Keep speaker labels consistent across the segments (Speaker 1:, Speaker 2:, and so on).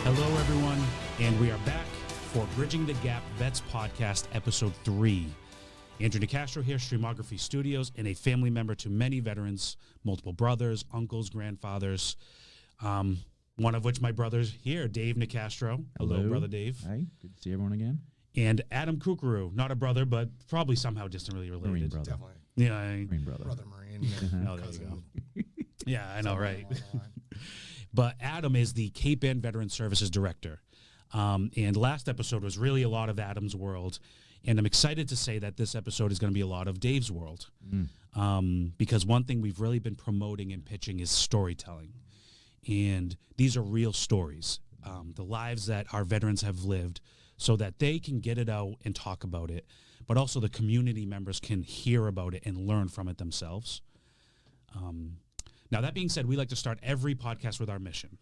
Speaker 1: Hello, everyone, and we are back for Bridging the Gap Vets Podcast, Episode 3. Andrew Nicastro here, Streamography Studios, and a family member to many veterans, multiple brothers, uncles, grandfathers, one of which my brother's here, Dave Nicastro. Hello, Brother Dave.
Speaker 2: Hi, good to see everyone again.
Speaker 1: And Adam Kukuru, not a brother, but probably somehow distantly related.
Speaker 2: Marine brother.
Speaker 3: Definitely.
Speaker 1: Yeah.
Speaker 2: Marine brother.
Speaker 3: Brother Marine.
Speaker 1: Oh, there you go. Yeah, I know, right? But Adam is the Cape Ann Veteran Services Director. And last episode was really a lot of Adam's world. And I'm excited to say that this episode is going to be a lot of Dave's world. Because one thing we've really been promoting and pitching is storytelling. And these are real stories, the lives that our veterans have lived so that they can get it out and talk about it, but also the community members can hear about it and learn from it themselves. Now, that being said, we like to start every podcast with our mission.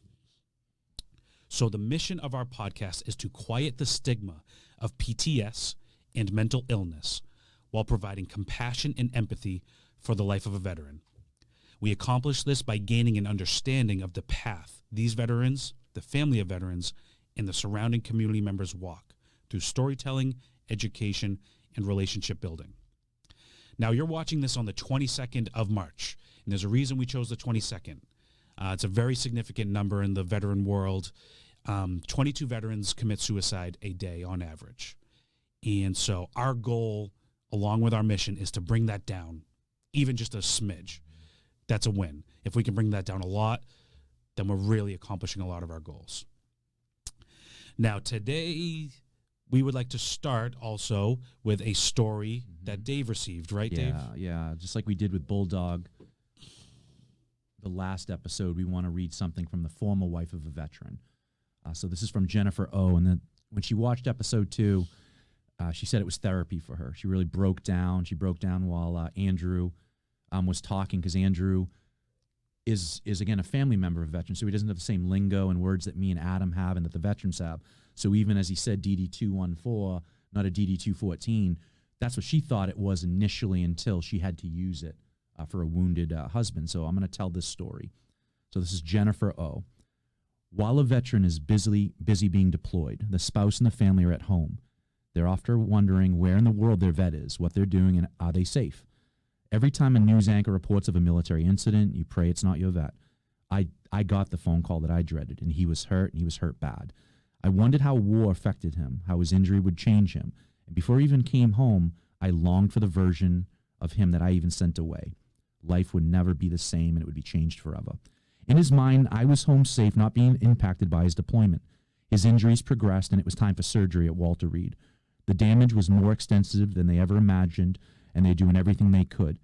Speaker 1: So the mission of our podcast is to quiet the stigma of PTS and mental illness while providing compassion and empathy for the life of a veteran. We accomplish this by gaining an understanding of the path these veterans, the family of veterans, and the surrounding community members walk through storytelling, education, and relationship building. Now, you're watching this on the 22nd of March, and there's a reason we chose the 22nd. It's a very significant number in the veteran world. 22 veterans commit suicide a day on average. And so our goal, along with our mission, is to bring that down, even just a smidge. That's a win. If we can bring that down a lot, then we're really accomplishing a lot of our goals. Now, today, we would like to start also with a story that Dave received, right, Dave?
Speaker 2: Yeah. Just like we did with Bulldog, the last episode, we want to read something from the former wife of a veteran. So this is from Jennifer O. And then when she watched episode 2, she said it was therapy for her. She really broke down. She broke down while Andrew was talking, because Andrew is again a family member of a veteran, so he doesn't have the same lingo and words that me and Adam have and that the veterans have. So even as he said DD-214, not a DD-214, that's what she thought it was initially until she had to use it for a wounded husband. So I'm going to tell this story. So this is Jennifer O. While a veteran is busy being deployed, the spouse and the family are at home. They're often wondering where in the world their vet is, what they're doing, and are they safe? Every time a news anchor reports of a military incident, you pray it's not your vet. I got the phone call that I dreaded, and he was hurt, and he was hurt bad. I wondered how war affected him, how his injury would change him. And before he even came home, I longed for the version of him that I even sent away. Life would never be the same, and it would be changed forever. In his mind, I was home safe, not being impacted by his deployment. His injuries progressed, and it was time for surgery at Walter Reed. The damage was more extensive than they ever imagined, and they're doing everything they could.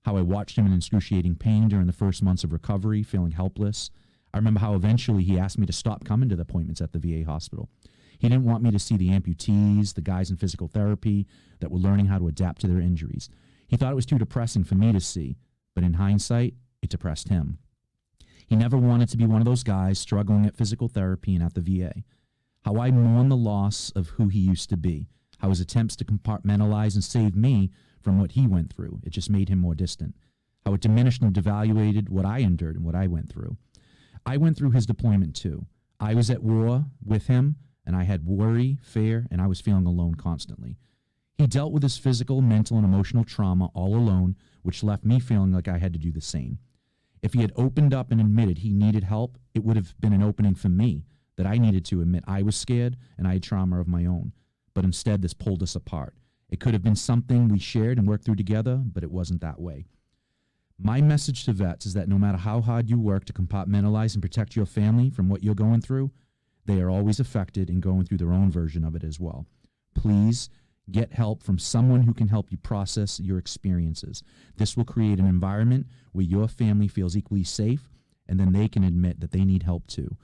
Speaker 2: How I watched him in excruciating pain during the first months of recovery, feeling helpless. I remember how eventually he asked me to stop coming to the appointments at the VA hospital. He didn't want me to see the amputees, the guys in physical therapy that were learning how to adapt to their injuries. He thought it was too depressing for me to see, but in hindsight, it depressed him. He never wanted to be one of those guys struggling at physical therapy and at the VA. How I mourn the loss of who he used to be, how his attempts to compartmentalize and save me from what he went through, it just made him more distant. How it diminished and devaluated what I endured and what I went through. I went through his deployment too. I was at war with him, and I had worry, fear, and I was feeling alone constantly. He dealt with his physical, mental, and emotional trauma all alone, which left me feeling like I had to do the same. If he had opened up and admitted he needed help, it would have been an opening for me, that I needed to admit I was scared and I had trauma of my own. But instead, this pulled us apart. It could have been something we shared and worked through together, but it wasn't that way. My message to vets is that no matter how hard you work to compartmentalize and protect your family from what you're going through, they are always affected and going through their own version of it as well. Please get help from someone who can help you process your experiences. This will create an environment where your family feels equally safe, and then they can admit that they need help too.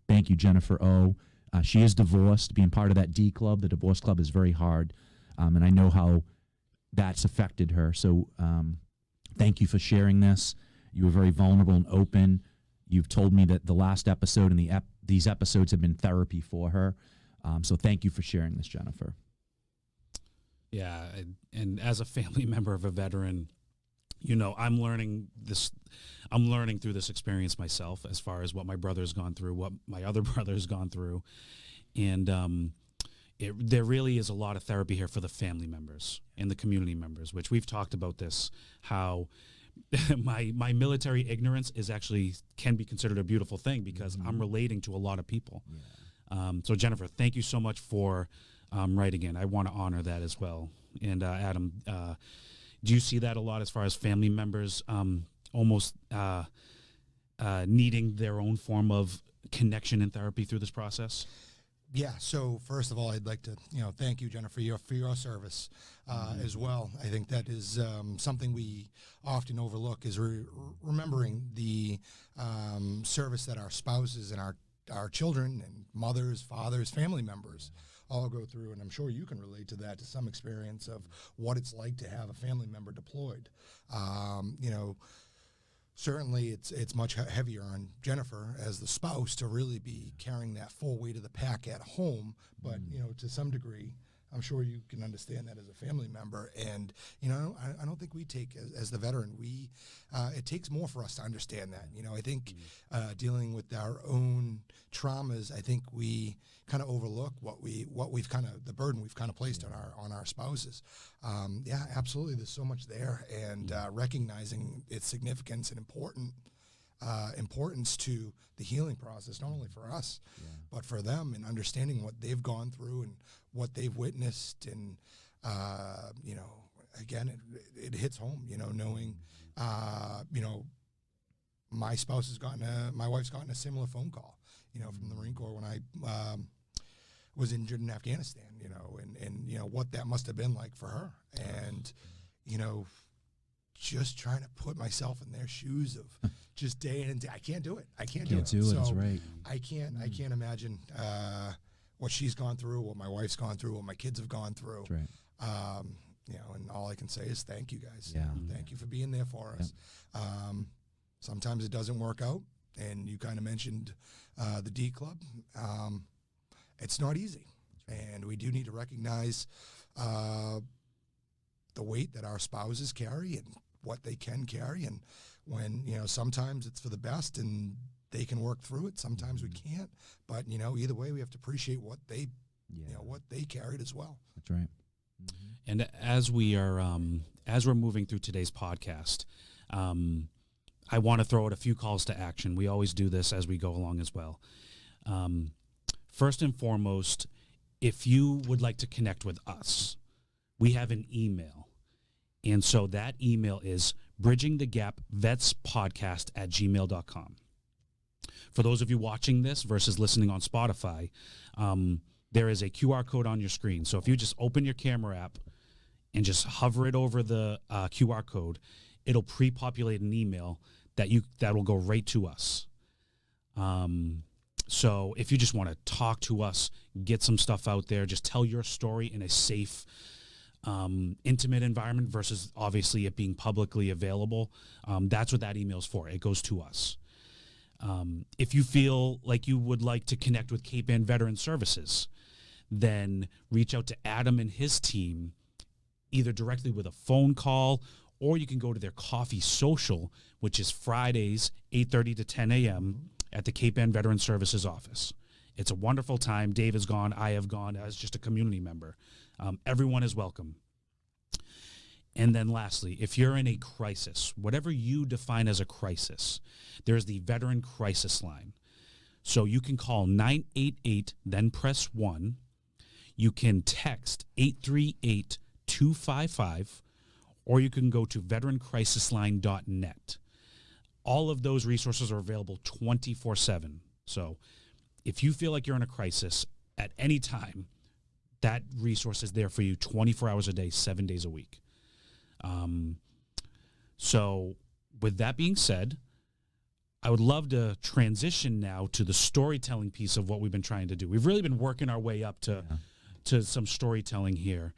Speaker 2: Thank you, Jennifer O. She is divorced. Being part of that D club, the divorce club, is very hard, and I know how that's affected her. So thank you for sharing this. You were very vulnerable and open. You've told me that the last episode and these episodes have been therapy for her. So thank you for sharing this, Jennifer.
Speaker 1: Yeah, and as a family member of a veteran, I'm learning this. I'm learning through this experience myself, as far as what my brother's gone through, what my other brother's gone through, and there really is a lot of therapy here for the family members and the community members, which we've talked about this, how my military ignorance can be considered a beautiful thing, because I'm relating to a lot of people.
Speaker 2: Yeah.
Speaker 1: So Jennifer, thank you so much for writing in. I want to honor that as well. And Adam, do you see that a lot as far as family members almost needing their own form of connection and therapy through this process?
Speaker 3: Yeah. So first of all, I'd like to, thank you, Jennifer, for your service as well. I think that is something we often overlook, is remembering the service that our spouses and our children and mothers, fathers, family members all go through. And I'm sure you can relate to that, to some experience of what it's like to have a family member deployed. Certainly it's much heavier on Jennifer as the spouse to really be carrying that full weight of the pack at home. But, to some degree, I'm sure you can understand that as a family member. And, I don't think we take, as the veteran, it takes more for us to understand that. I think dealing with our own traumas, I think we kind of overlook the burden we've kind of placed on our spouses. Yeah, absolutely. There's so much there, and recognizing its significance and importance to the healing process, not only for us, but for them, and understanding what they've gone through and what they've witnessed. And, again, it hits home, knowing, my wife's gotten a similar phone call, from the Marine Corps when I was injured in Afghanistan, and what that must have been like for her. And, just trying to put myself in their shoes of just day in and day. I can't do it. I can't do it.
Speaker 2: So that's right.
Speaker 3: I can't imagine what she's gone through, what my wife's gone through, what my kids have gone through.
Speaker 2: That's right.
Speaker 3: And all I can say is thank you, guys.
Speaker 2: Yeah.
Speaker 3: Thank you for being there for us. Sometimes it doesn't work out, and you kind of mentioned the D Club. It's not easy, and we do need to recognize the weight that our spouses carry and what they can carry. And when, sometimes it's for the best and they can work through it. Sometimes we can't, but either way, we have to appreciate what they, what they carried as well.
Speaker 2: That's right.
Speaker 1: And as we're moving through today's podcast, I want to throw out a few calls to action. We always do this as we go along as well. First and foremost, if you would like to connect with us, we have an email. And so that email is bridgingthegapvetspodcast@gmail.com. For those of you watching this versus listening on Spotify, there is a QR code on your screen. So if you just open your camera app and just hover it over the QR code, it'll pre-populate an email that will go right to us. So if you just want to talk to us, get some stuff out there, just tell your story in a safe, intimate environment versus obviously it being publicly available, that's what that email's for. It goes to us. If you feel like you would like to connect with Cape Ann Veteran Services, then reach out to Adam and his team, either directly with a phone call, or you can go to their coffee social, which is Fridays, 8:30 to 10 a.m. at the Cape Ann Veteran Services office. It's a wonderful time. Dave has gone. I have gone as just a community member. Everyone is welcome. And then lastly, if you're in a crisis, whatever you define as a crisis, there's the Veteran Crisis Line. So you can call 988, then press 1. You can text 838-255, or you can go to veterancrisisline.net. All of those resources are available 24/7. So if you feel like you're in a crisis at any time, that resource is there for you 24 hours a day, 7 days a week. So with that being said, I would love to transition now to the storytelling piece of what we've been trying to do. We've really been working our way up to some storytelling here.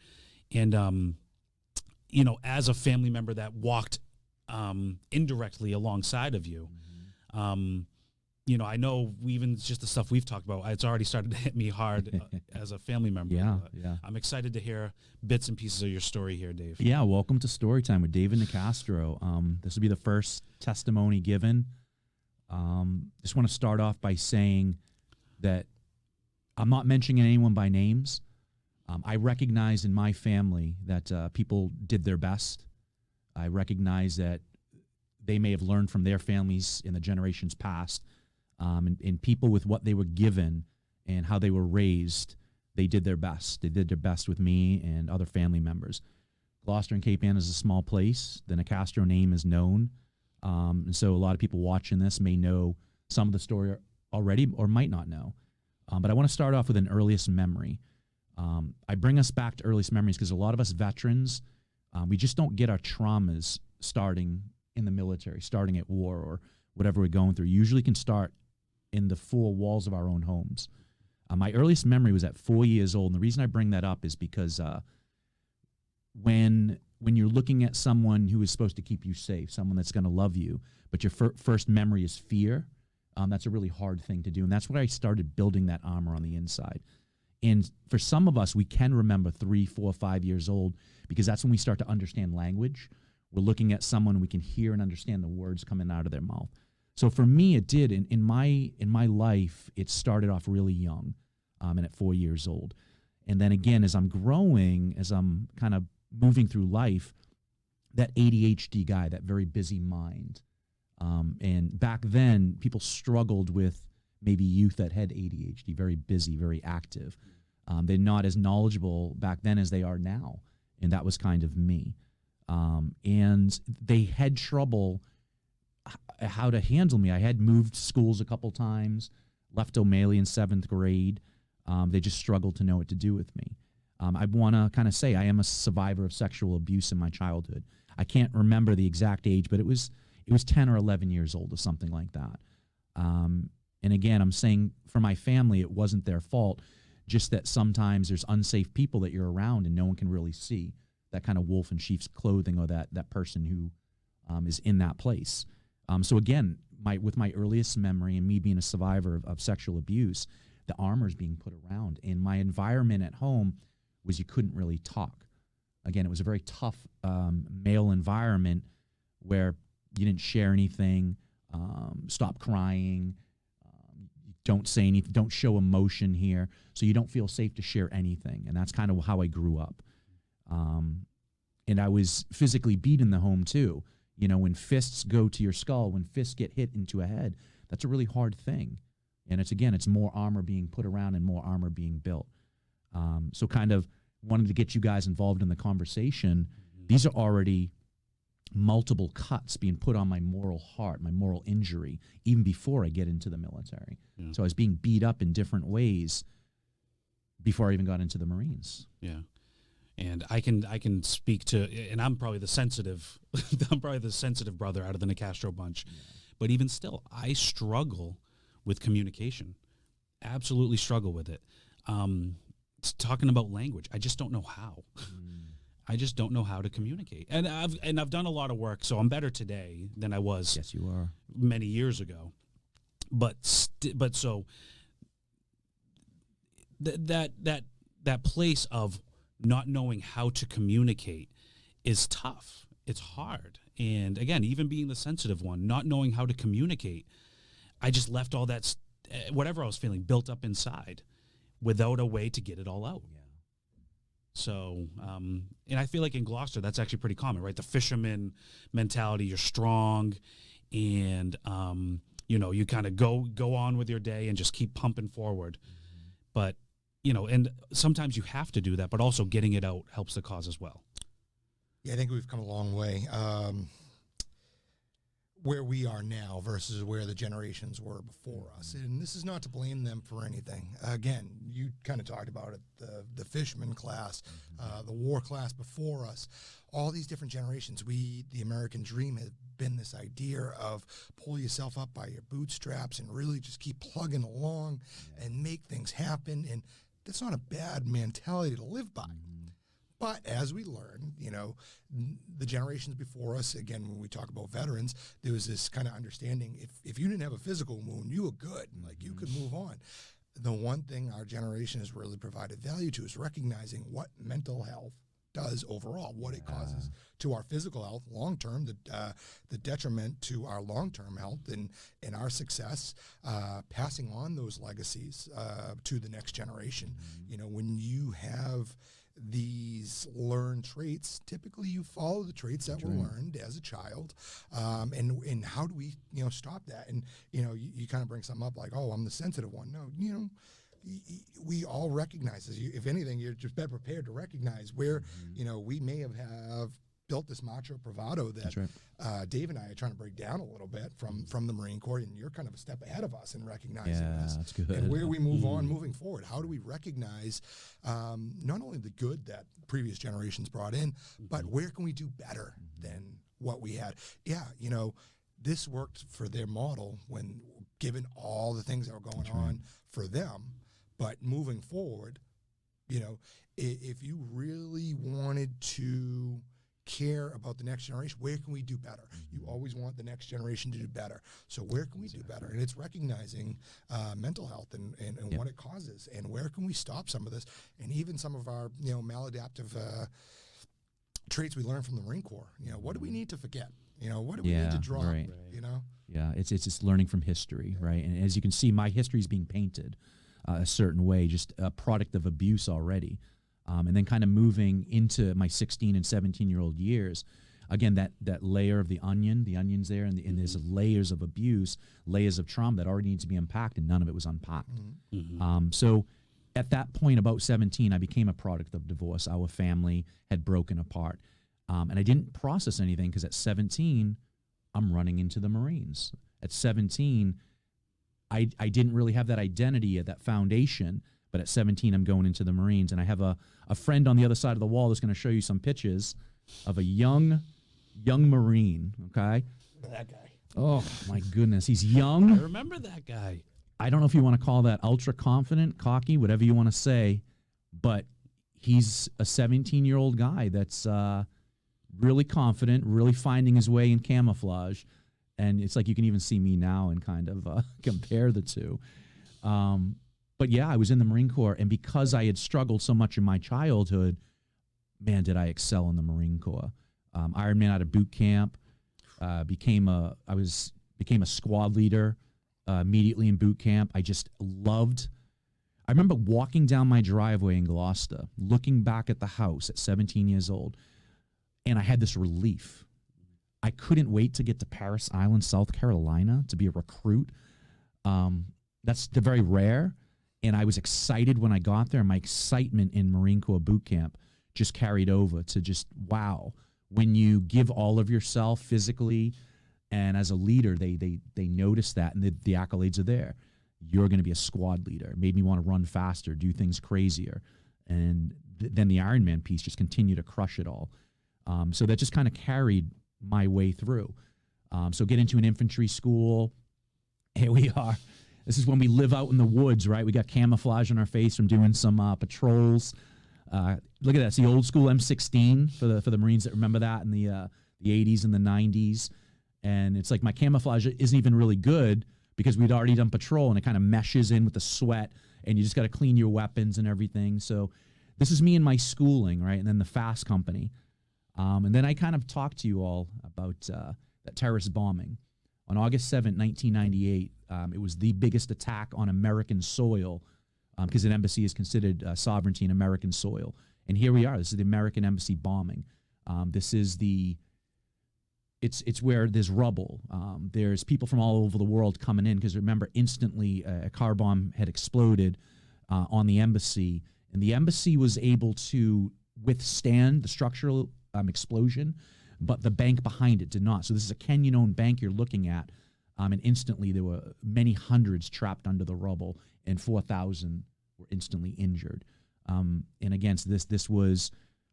Speaker 1: And, as a family member that walked indirectly alongside of you, I know even just the stuff we've talked about, it's already started to hit me hard as a family member.
Speaker 2: Yeah,
Speaker 1: but
Speaker 2: yeah.
Speaker 1: I'm excited to hear bits and pieces of your story here, Dave.
Speaker 2: Yeah, welcome to Storytime with David Nicastro. This will be the first testimony given. Just want to start off by saying that I'm not mentioning anyone by names. I recognize in my family that people did their best. I recognize that they may have learned from their families in the generations past. And people with what they were given and how they were raised, they did their best. They did their best with me and other family members. Gloucester and Cape Ann is a small place. The Nicastro name is known. And so a lot of people watching this may know some of the story already or might not know. But I want to start off with an earliest memory. I bring us back to earliest memories because a lot of us veterans, we just don't get our traumas starting in the military, starting at war or whatever we're going through. Usually can start in the four walls of our own homes. My earliest memory was at 4 years old. And the reason I bring that up is because when you're looking at someone who is supposed to keep you safe, someone that's going to love you, but your first memory is fear, that's a really hard thing to do. And that's where I started building that armor on the inside. And for some of us, we can remember 3, 4, 5 years old because that's when we start to understand language. We're looking at someone, we can hear and understand the words coming out of their mouth. So for me, it did. In my life, it started off really young, and at 4 years old. And then again, as I'm growing, as I'm kind of moving through life, that ADHD guy, that very busy mind. And back then, people struggled with maybe youth that had ADHD, very busy, very active. They're not as knowledgeable back then as they are now. And that was kind of me. And they had trouble how to handle me. I had moved schools a couple times, left O'Malley in 7th grade. They just struggled to know what to do with me. I want to kind of say I am a survivor of sexual abuse in my childhood. I can't remember the exact age, but it was 10 or 11 years old or something like that. And again, I'm saying for my family, it wasn't their fault, just that sometimes there's unsafe people that you're around and no one can really see that kind of wolf in sheep's clothing or that person who is in that place. So again, with my earliest memory and me being a survivor of sexual abuse, the armor's being put around. And my environment at home was you couldn't really talk. Again, it was a very tough male environment where you didn't share anything, stop crying, don't say anything, don't show emotion here. So you don't feel safe to share anything. And that's kind of how I grew up. And I was physically beat in the home too. You know, when fists go to your skull, when fists get hit into a head, that's a really hard thing. And it's more armor being put around and more armor being built. So kind of wanted to get you guys involved in the conversation. These are already multiple cuts being put on my moral heart, my moral injury, even before I get into the military. Yeah. So I was being beat up in different ways before I even got into the Marines.
Speaker 1: Yeah. And I can speak to, and I'm probably the sensitive, brother out of the Nicastro bunch. Yeah. But even still, I struggle with communication. Absolutely struggle with it. Talking about language, I just don't know how. I just don't know how to communicate. And I've done a lot of work, so I'm better today than I was.
Speaker 2: Yes, you are.
Speaker 1: Many years ago. But so that place of not knowing how to communicate is tough. It's hard. And again, even being the sensitive one, not knowing how to communicate, I just left all that, whatever I was feeling, built up inside without a way to get it all out. Yeah. So, and I feel like in Gloucester, that's actually pretty common, right? The fisherman mentality, you're strong and, you kind of go on with your day and just keep pumping forward. Mm-hmm. But, and sometimes you have to do that, but also getting it out helps the cause as well.
Speaker 3: Yeah, I think we've come a long way. Where we are now versus where the generations were before us. And this is not to blame them for anything. Again, you kind of talked about it, the fisherman class, the war class before us, all these different generations. The American dream has been this idea of pull yourself up by your bootstraps and really just keep plugging along and make things happen. And that's not a bad mentality to live by. But as we learn, the generations before us, again, when we talk about veterans, there was this kind of understanding, if you didn't have a physical wound, you were good. Like, you could move on. The one thing our generation has really provided value to is recognizing what mental health does overall, what it causes to our physical health long term, the detriment to our long term health and our success, passing on those legacies to the next generation. When you have these learned traits, typically you follow the traits that were learned as a child, and how do we stop that? And you kind of bring something up like, oh, I'm the sensitive one. No, we all recognize this. If anything, you're just better prepared to recognize where we may have built this macho bravado that Dave and I are trying to break down a little bit from the Marine Corps, and you're kind of a step ahead of us in recognizing this.
Speaker 2: That's good.
Speaker 3: And where we move on, moving forward, how do we recognize not only the good that previous generations brought in, but where can we do better than what we had? Yeah, this worked for their model when given all the things that were going on for them, but moving forward, if you really wanted to care about the next generation, where can we do better? You always want the next generation to do better. So where can we do better? And it's recognizing mental health and what it causes, and where can we stop some of this, and even some of our maladaptive traits we learned from the Marine Corps. What do we need to forget? What do we need to drop?
Speaker 2: Right. Yeah, it's just learning from history, right? And as you can see, my history is being painted a certain way, just a product of abuse already. And then kind of moving into my 16 and 17-year-old years, again, that layer of the onion's there, and there's layers of abuse, layers of trauma that already need to be unpacked, and none of it was unpacked. So at that point, about 17, I became a product of divorce. Our family had broken apart. And I didn't process anything because at 17, I'm running into the Marines. At 17, I didn't really have that identity, that foundation. But at 17, I'm going into the Marines, and I have a friend on the other side of the wall that's going to show you some pictures of a young Marine, okay?
Speaker 3: That guy.
Speaker 2: Oh, my goodness. He's young.
Speaker 1: I remember that guy.
Speaker 2: I don't know if you want to call that ultra-confident, cocky, whatever you want to say, but he's a 17-year-old guy that's really confident, really finding his way in camouflage, and it's like you can even see me now and kind of compare the two. But yeah, I was in the Marine Corps, and because I had struggled so much in my childhood, man, did I excel in the Marine Corps. Ironman out of boot camp, became a squad leader immediately in boot camp. I remember walking down my driveway in Gloucester, looking back at the house at 17 years old, and I had this relief. I couldn't wait to get to Parris Island, South Carolina, to be a recruit. That's very rare. And I was excited when I got there. My excitement in Marine Corps boot camp just carried over to just, wow. When you give all of yourself physically and as a leader, they notice that, and the accolades are there. You're going to be a squad leader. It made me want to run faster, do things crazier. And then the Ironman piece just continued to crush it all. So that just kind of carried my way through. So get into an infantry school. Here we are. This is when we live out in the woods, right? We got camouflage on our face from doing some patrols. Look at that. It's the old school M16 for the Marines that remember that in the 80s and the 90s. And it's like my camouflage isn't even really good because we'd already done patrol, and it kind of meshes in with the sweat, and you just got to clean your weapons and everything. So this is me and my schooling, right? And then the Fast Company. And then I kind of talked to you all about that terrorist bombing. On August 7th, 1998, it was the biggest attack on American soil because an embassy is considered sovereignty in American soil. And here we are. This is the American embassy bombing. It's where there's rubble. There's people from all over the world coming in because remember, instantly a car bomb had exploded on the embassy, and the embassy was able to withstand the structural explosion, but the bank behind it did not. So this is a Kenyan-owned bank you're looking at, and instantly there were many hundreds trapped under the rubble, and 4,000 were instantly injured. And again, so this was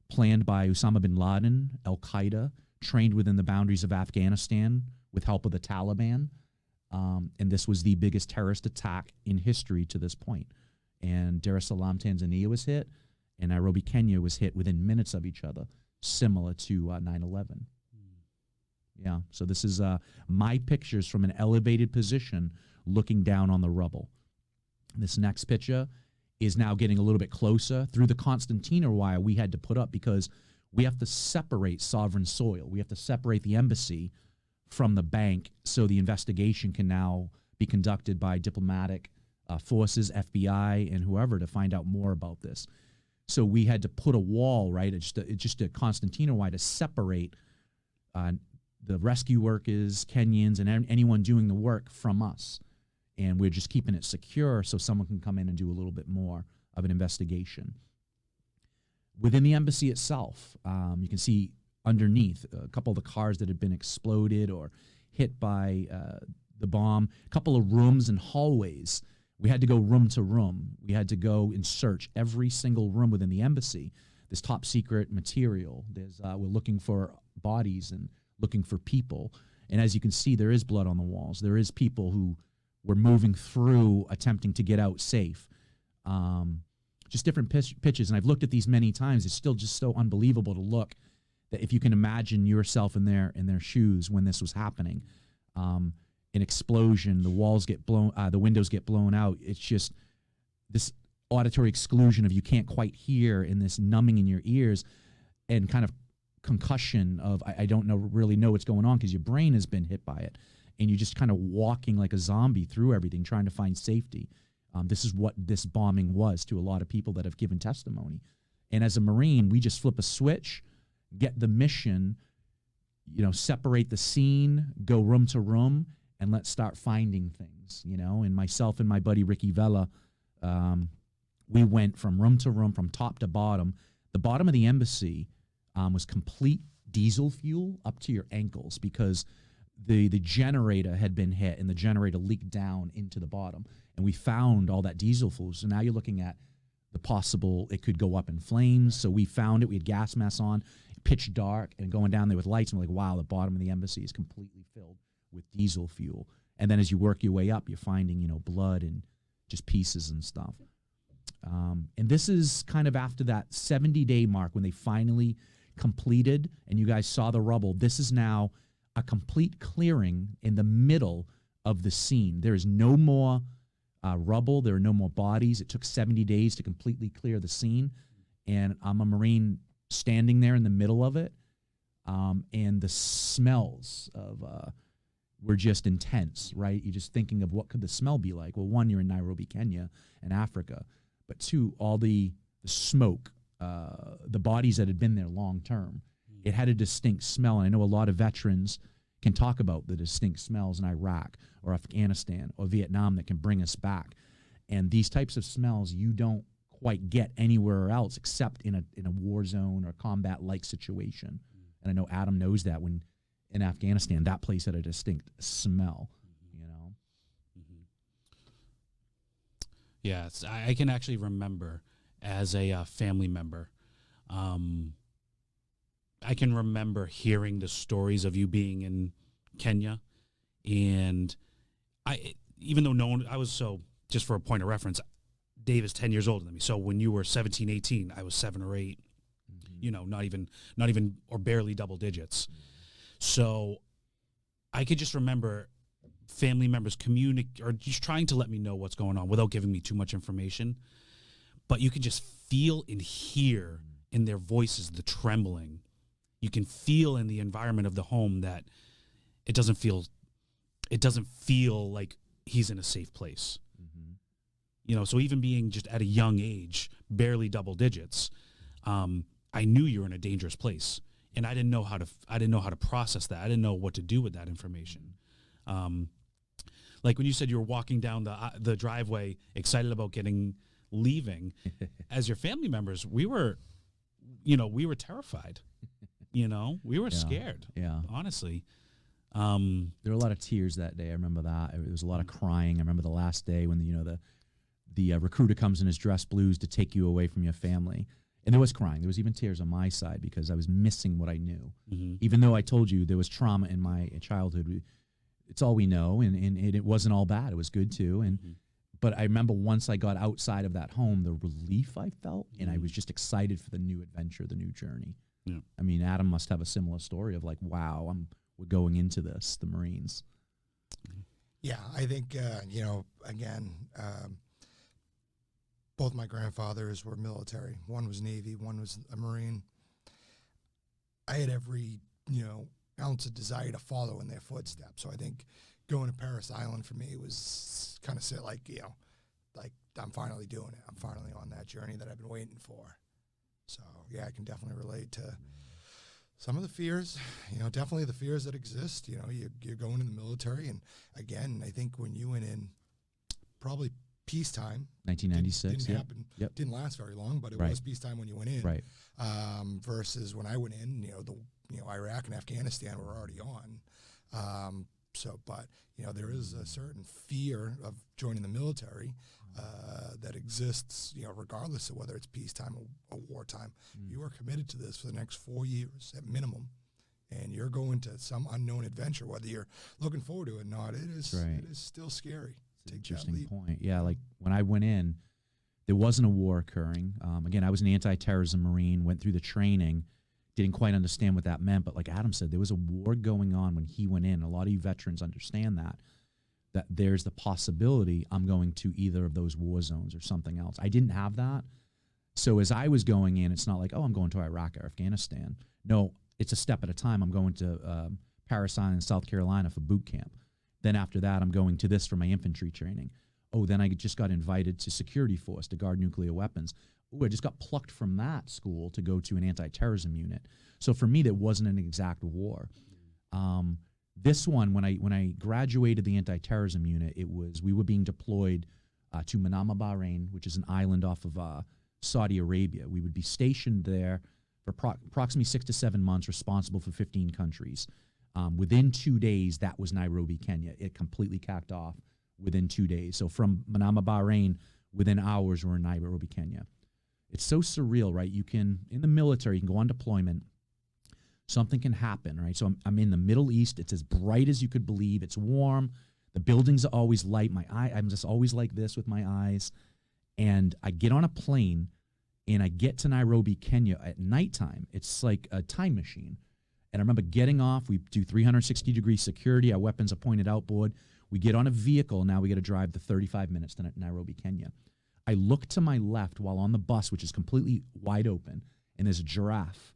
Speaker 2: planned by Osama bin Laden, Al-Qaeda, trained within the boundaries of Afghanistan with help of the Taliban. And this was the biggest terrorist attack in history to this point. And Dar es Salaam, Tanzania was hit, and Nairobi, Kenya was hit within minutes of each other, similar to 9/11. Yeah, so this is my pictures from an elevated position looking down on the rubble. This next picture is now getting a little bit closer through the concertina wire we had to put up because we have to separate sovereign soil. We have to separate the embassy from the bank so the investigation can now be conducted by diplomatic forces, FBI, and whoever to find out more about this. So we had to put a wall, right? It's just a concertina wire to separate the rescue workers, Kenyans, and anyone doing the work from us. And we're just keeping it secure so someone can come in and do a little bit more of an investigation. Within the embassy itself, you can see underneath a couple of the cars that had been exploded or hit by the bomb, a couple of rooms and hallways. We had to go room to room. We had to go and search every single room within the embassy. There's top secret material. We're looking for bodies and looking for people. And as you can see, there is blood on the walls. There is people who were moving through, attempting to get out safe. Just different pitches. And I've looked at these many times. It's still just so unbelievable to look that if you can imagine yourself in their shoes when this was happening. An explosion, the walls get blown, the windows get blown out. It's just this auditory exclusion of you can't quite hear, and this numbing in your ears, and kind of concussion of I don't really know what's going on because your brain has been hit by it, and you're just kind of walking like a zombie through everything trying to find safety. This is what this bombing was to a lot of people that have given testimony. And as a Marine, we just flip a switch, get the mission, separate the scene, go room to room, and let's start finding things, And myself and my buddy Ricky Vela, we went from room to room, from top to bottom. The bottom of the embassy was complete diesel fuel up to your ankles because the generator had been hit and the generator leaked down into the bottom. And we found all that diesel fuel. So now you're looking at the possible, it could go up in flames. So we found it. We had gas masks on, pitch dark, and going down there with lights. And we're like, wow, the bottom of the embassy is completely filled with diesel fuel. And then as you work your way up, you're finding, blood and just pieces and stuff. And this is kind of after that 70-day mark when they finally completed and you guys saw the rubble. This is now a complete clearing in the middle of the scene. There is no more rubble. There are no more bodies. It took 70 days to completely clear the scene. And I'm a Marine standing there in the middle of it. And the smells of were just intense, right? You're just thinking of what could the smell be like. Well, one, you're in Nairobi, Kenya, in Africa. But two, all the smoke, the bodies that had been there long term. It had a distinct smell. And I know a lot of veterans can talk about the distinct smells in Iraq or Afghanistan or Vietnam that can bring us back. And these types of smells you don't quite get anywhere else except in a war zone or combat-like situation. And I know Adam knows that when in Afghanistan, that place had a distinct smell,
Speaker 1: Yeah, I can actually remember as a family member, I can remember hearing the stories of you being in Kenya, and even though I was just for a point of reference, Dave is 10 years older than me. So when you were 17, 18, I was 7 or 8, not even or barely double digits. So I could just remember family members or just trying to let me know what's going on without giving me too much information. But you can just feel and hear in their voices the trembling. You can feel in the environment of the home that it doesn't feel like he's in a safe place. So even being just at a young age, barely double digits, I knew you were in a dangerous place, and I didn't know how to process that. I didn't know what to do with that information. Like when you said you were walking down the driveway, excited about leaving, as your family members, we were terrified. We were scared.
Speaker 2: Yeah,
Speaker 1: honestly.
Speaker 2: There were a lot of tears that day. I remember that. There was a lot of crying. I remember the last day when the recruiter comes in his dress blues to take you away from your family. And there was crying. There was even tears on my side because I was missing what I knew. Even though I told you there was trauma in my childhood, it's all we know, and it wasn't all bad. It was good too. But I remember once I got outside of that home, the relief I felt, and I was just excited for the new adventure, the new journey.
Speaker 1: Yeah.
Speaker 2: I mean, Adam must have a similar story of like, wow, we're going into this, the Marines.
Speaker 3: Yeah, I think, again, both my grandfathers were military. One was Navy, one was a Marine. I had every, ounce of desire to follow in their footsteps. So I think going to Parris Island for me was kind of like I'm finally doing it. I'm finally on that journey that I've been waiting for. So, yeah, I can definitely relate to some of the fears, definitely the fears that exist. You're going in the military. And, again, I think when you went in probably peacetime.
Speaker 2: 1996,
Speaker 3: didn't happen.
Speaker 2: Yep.
Speaker 3: Didn't last very long, but it
Speaker 2: Right.
Speaker 3: was peacetime when you went in.
Speaker 2: Right.
Speaker 3: Versus when I went in, Iraq and Afghanistan were already on. But there is a certain fear of joining the military that exists, regardless of whether it's peacetime or wartime. You are committed to this for the next 4 years at minimum, and you're going to some unknown adventure. Whether you're looking forward to it or not, it is still scary.
Speaker 2: It's an interesting point. Yeah, like when I went in, there wasn't a war occurring. Again, I was an anti-terrorism Marine, went through the training, didn't quite understand what that meant. But like Adam said, there was a war going on when he went in. A lot of you veterans understand that there's the possibility I'm going to either of those war zones or something else. I didn't have that. So as I was going in, it's not like, oh, I'm going to Iraq or Afghanistan. No, it's a step at a time. I'm going to Parris Island, South Carolina for boot camp. Then after that, I'm going to this for my infantry training. Oh, then I just got invited to security force to guard nuclear weapons. Oh, I just got plucked from that school to go to an anti-terrorism unit. So for me, that wasn't an exact war. This one, when I graduated the anti-terrorism unit, we were being deployed to Manama, Bahrain, which is an island off of Saudi Arabia. We would be stationed there for approximately 6 to 7 months, responsible for 15 countries. Within 2 days, that was Nairobi, Kenya. It completely cacked off within 2 days. So from Manama, Bahrain, within hours, we're in Nairobi, Kenya. It's so surreal, right? In the military, you can go on deployment. Something can happen, right? So I'm in the Middle East. It's as bright as you could believe. It's warm. The buildings are always light. I'm just always like this with my eyes. And I get on a plane, and I get to Nairobi, Kenya at nighttime. It's like a time machine. And I remember getting off. We do 360-degree security. Our weapons are pointed outboard. We get on a vehicle. Now we got to drive the 35 minutes to Nairobi, Kenya. I look to my left while on the bus, which is completely wide open, and there's a giraffe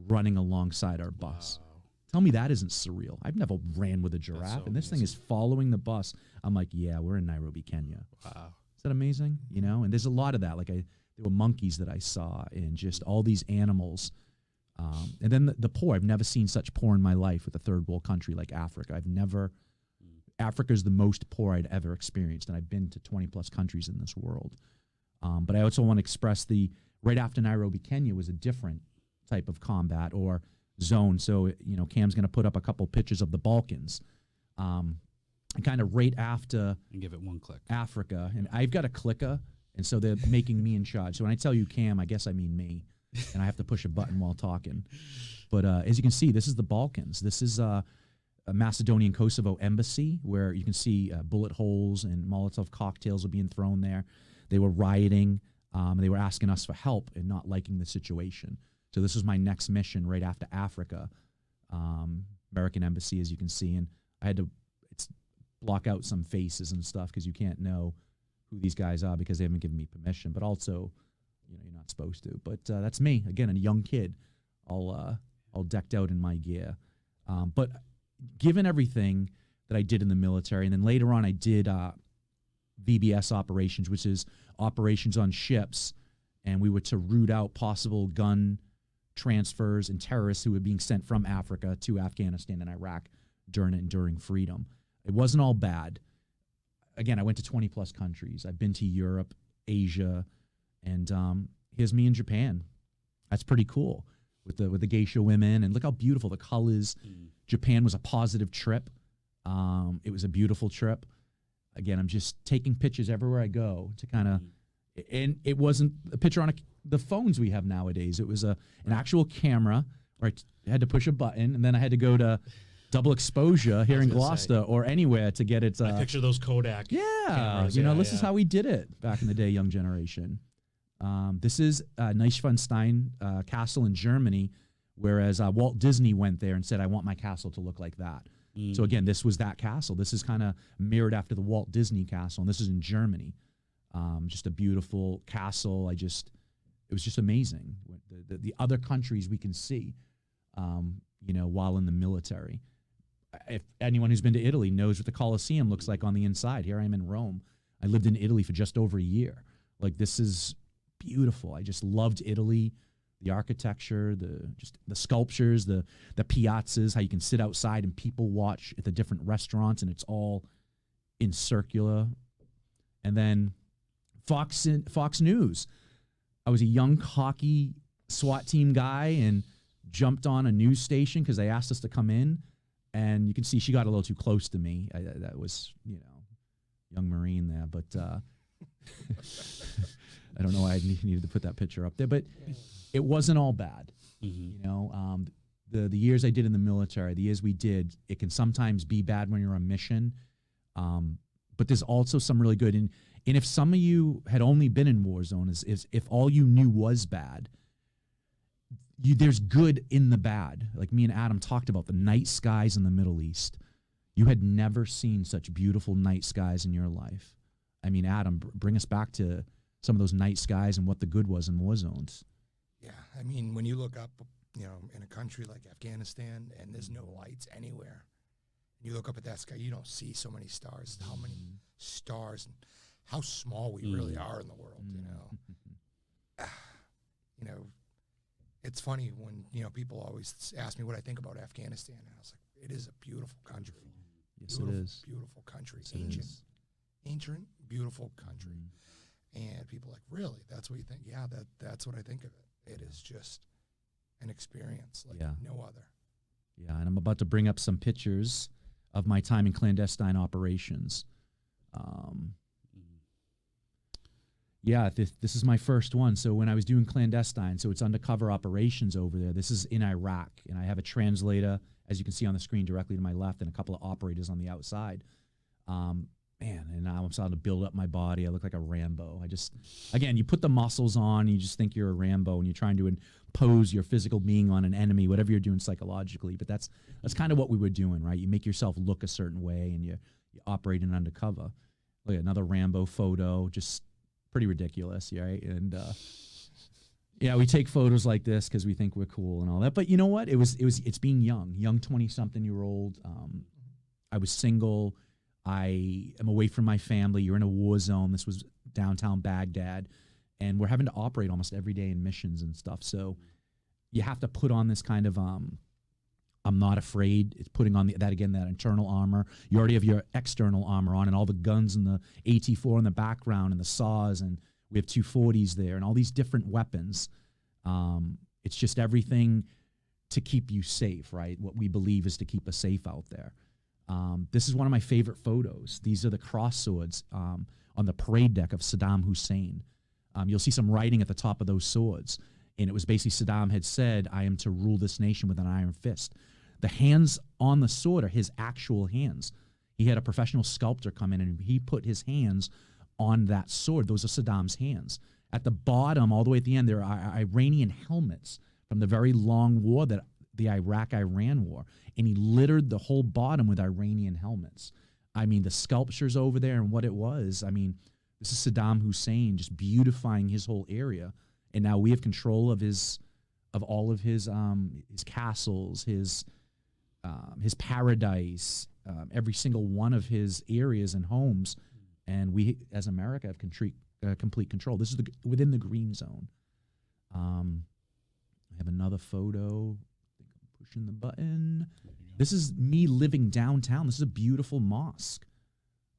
Speaker 2: running alongside our bus. Wow. Tell me that isn't surreal. I've never ran with a giraffe, so and this thing is following the bus. I'm like, yeah, we're in Nairobi, Kenya. Wow. Is that amazing? And there's a lot of that. Like there were monkeys that I saw and just all these animals. And then the poor. I've never seen such poor in my life with a third world country like Africa. Africa is the most poor I'd ever experienced, and I've been to 20-plus countries in this world. But I also want to express right after Nairobi, Kenya was a different type of combat or zone. So, Cam's going to put up a couple pictures of the Balkans. And kind of right after...
Speaker 1: And give it one click.
Speaker 2: Africa. And I've got a clicker, and so they're making me in charge. So when I tell you Cam, I guess I mean me. And I have to push a button while talking. But as you can see, this is the Balkans. This is a Macedonian Kosovo embassy where you can see bullet holes and Molotov cocktails are being thrown there. They were rioting. They were asking us for help and not liking the situation. So this was my next mission right after Africa. American embassy, as you can see. And I had to block out some faces and stuff because you can't know who these guys are because they haven't given me permission. But also, you're not supposed to. But that's me. Again, a young kid, all decked out in my gear. But given everything that I did in the military, and then later on I did VBS operations, which is operations on ships, and we were to root out possible gun transfers and terrorists who were being sent from Africa to Afghanistan and Iraq during enduring freedom. It wasn't all bad. Again, I went to 20-plus countries. I've been to Europe, Asia, and here's me in Japan. That's pretty cool with the geisha women, and look how beautiful the colors. Japan was a positive trip. It was a beautiful trip. Again, I'm just taking pictures everywhere I go to kind of, and it wasn't a picture on the phones we have nowadays. It was an actual camera where I had to push a button, and then I had to go to double exposure here in
Speaker 1: gonna say.
Speaker 2: Gloucester or anywhere to get its.
Speaker 1: I picture those Kodak.
Speaker 2: Yeah,
Speaker 1: cameras.
Speaker 2: this is how we did it back in the day, young generation. This is Neuschwanstein Castle in Germany, whereas Walt Disney went there and said, I want my castle to look like that. So again, this was that castle. This is kind of mirrored after the Walt Disney castle, and this is in Germany. Just a beautiful castle. It was just amazing. The other countries we can see, while in the military. If anyone who's been to Italy knows what the Colosseum looks like on the inside. Here I am in Rome. I lived in Italy for just over a year. Like, this is beautiful. I just loved Italy, the architecture, the sculptures, the piazzas, how you can sit outside and people watch at the different restaurants, and it's all in circular. And then Fox News. I was a young, cocky SWAT team guy and jumped on a news station because they asked us to come in. And you can see she got a little too close to me. That was, young Marine there. But I don't know why I needed to put that picture up there. But it wasn't all bad. Mm-hmm. The years I did in the military, the years we did, it can sometimes be bad when you're on mission. But there's also some really good. And if some of you had only been in war zone, is if all you knew was bad, there's good in the bad. Like me and Adam talked about the night skies in the Middle East. You had never seen such beautiful night skies in your life. I mean, Adam, bring us back to some of those night skies and what the good was in war zones.
Speaker 3: Yeah, I mean, when you look up, in a country like Afghanistan and there's no lights anywhere, you look up at that sky, you don't see so many stars, how many stars and how small we really are in the world, It's funny when, people always ask me what I think about Afghanistan, and I was like, it is a beautiful country.
Speaker 2: Yes, it is.
Speaker 3: Beautiful country.
Speaker 2: Yes,
Speaker 3: Ancient, beautiful country. And people are like, really? That's what you think? Yeah, that's what I think of it. It is just an experience like no other.
Speaker 2: Yeah, and I'm about to bring up some pictures of my time in clandestine operations. This is my first one. So when I was doing clandestine, so it's undercover operations over there. This is in Iraq, and I have a translator, as you can see on the screen directly to my left, and a couple of operators on the outside. And now I'm starting to build up my body. I look like a Rambo. Again, you put the muscles on, you just think you're a Rambo, and you're trying to impose your physical being on an enemy, whatever you're doing psychologically. But that's kind of what we were doing, right? You make yourself look a certain way, and you operate in undercover. Look at another Rambo photo, just pretty ridiculous, right? And we take photos like this because we think we're cool and all that. But you know what? It's being young 20-something-year-old. I was single. I am away from my family. You're in a war zone. This was downtown Baghdad, and we're having to operate almost every day in missions and stuff. So you have to put on this kind of I'm not afraid. It's putting on that internal armor. You already have your external armor on, and all the guns and the AT-4 in the background, and the saws, and we have 240s there, and all these different weapons. It's just everything to keep you safe, right? What we believe is to keep us safe out there. This is one of my favorite photos. These are the cross swords on the parade deck of Saddam Hussein. You'll see some writing at the top of those swords, and it was basically Saddam had said, I am to rule this nation with an iron fist. The hands on the sword are his actual hands. He had a professional sculptor come in, and he put his hands on that sword. Those are Saddam's hands. At the bottom, all the way at the end, there are Iranian helmets from the very long war, the Iraq-Iran war, and he littered the whole bottom with Iranian helmets. I mean, the sculptures over there and what it was, I mean, this is Saddam Hussein just beautifying his whole area, and now we have control of all of his castles, his paradise, every single one of his areas and homes, and we, as America, have complete control. This is within the green zone. I have another photo. I think I'm pushing the button. This is me living downtown. This is a beautiful mosque.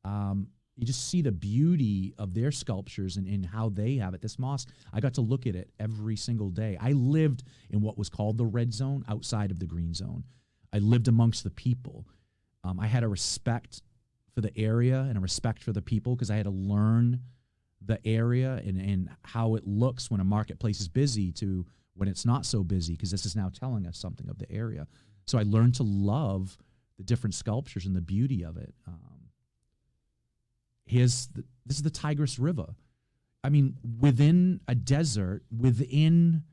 Speaker 2: You just see the beauty of their sculptures and how they have it. This mosque, I got to look at it every single day. I lived in what was called the red zone, outside of the green zone. I lived amongst the people. I had a respect for the area and a respect for the people because I had to learn the area and how it looks when a marketplace is busy to when it's not so busy, because this is now telling us something of the area. So I learned to love the different sculptures and the beauty of it. This is the Tigris River. I mean, within a desert, within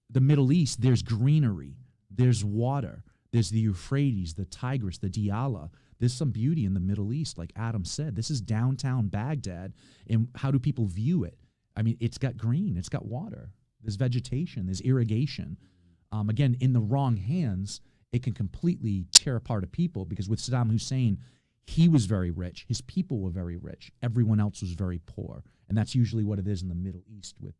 Speaker 2: the Middle East, there's greenery, there's water, there's the Euphrates, the Tigris, the Diyala. There's some beauty in the Middle East, like Adam said. This is downtown Baghdad, and how do people view it? I mean, it's got green, it's got water, there's vegetation, there's irrigation. Again, in the wrong hands, it can completely tear apart a people, because with Saddam Hussein, he was very rich, his people were very rich, everyone else was very poor. And that's usually what it is in the Middle East with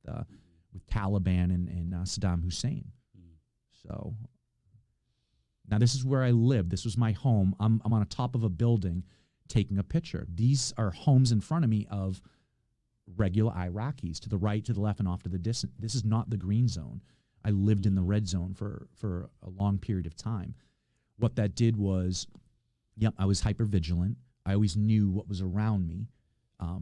Speaker 2: Taliban and Saddam Hussein. So now this is where I live. This was my home. I'm on the top of a building taking a picture. These are homes in front of me of regular Iraqis, to the right, to the left, and off to the distance. This is not the green zone. I lived in the red zone for a long period of time. What that did was, I was hyper vigilant. I always knew what was around me.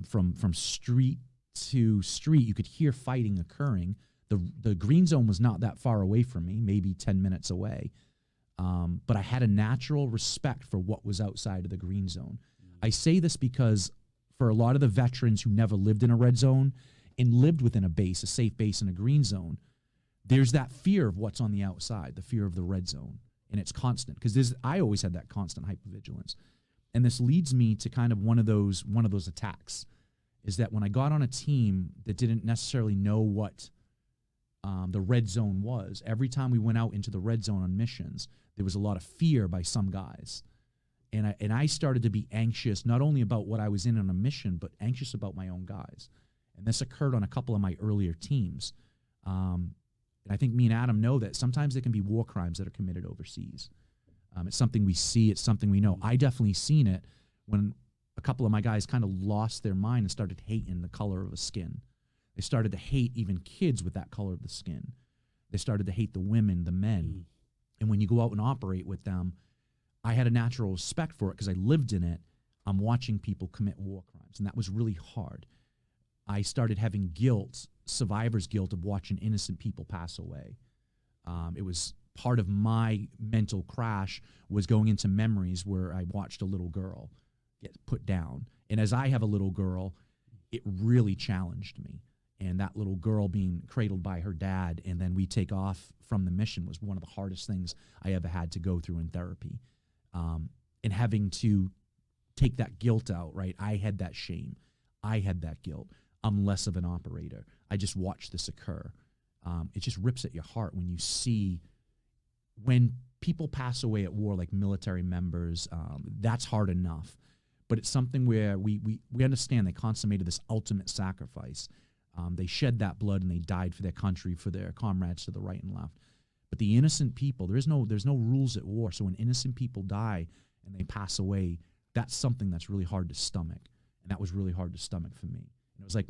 Speaker 2: From street to street, you could hear fighting occurring. The green zone was not that far away from me, maybe 10 minutes away. But I had a natural respect for what was outside of the green zone. I say this because for a lot of the veterans who never lived in a red zone and lived within a base, a safe base in a green zone, there's that fear of what's on the outside, the fear of the red zone. And it's constant, because I always had that constant hypervigilance. And this leads me to kind of one of those attacks, is that when I got on a team that didn't necessarily know what the red zone was, every time we went out into the red zone on missions, there was a lot of fear by some guys. And I started to be anxious, not only about what I was in on a mission, but anxious about my own guys. And this occurred on a couple of my earlier teams. And I think me and Adam know that sometimes there can be war crimes that are committed overseas. It's something we see. It's something we know. I definitely seen it when a couple of my guys kind of lost their mind and started hating the color of a skin. They started to hate even kids with that color of the skin. They started to hate the women, the men. And when you go out and operate with them, I had a natural respect for it because I lived in it. I'm watching people commit war crimes, and that was really hard. I started having guilt, survivor's guilt, of watching innocent people pass away. It was part of my mental crash, was going into memories where I watched a little girl get put down. And as I have a little girl, it really challenged me. And that little girl being cradled by her dad, and then we take off from the mission, was one of the hardest things I ever had to go through in therapy. And having to take that guilt out, right? I had that shame. I had that guilt. I'm less of an operator. I just watched this occur. It just rips at your heart when you see, when people pass away at war, like military members, that's hard enough. But it's something where we understand they consummated this ultimate sacrifice. They shed that blood and they died for their country, for their comrades to the right and left. But the innocent people, there's no rules at war. So when innocent people die and they pass away, that's something that's really hard to stomach. And that was really hard to stomach for me. And it was like,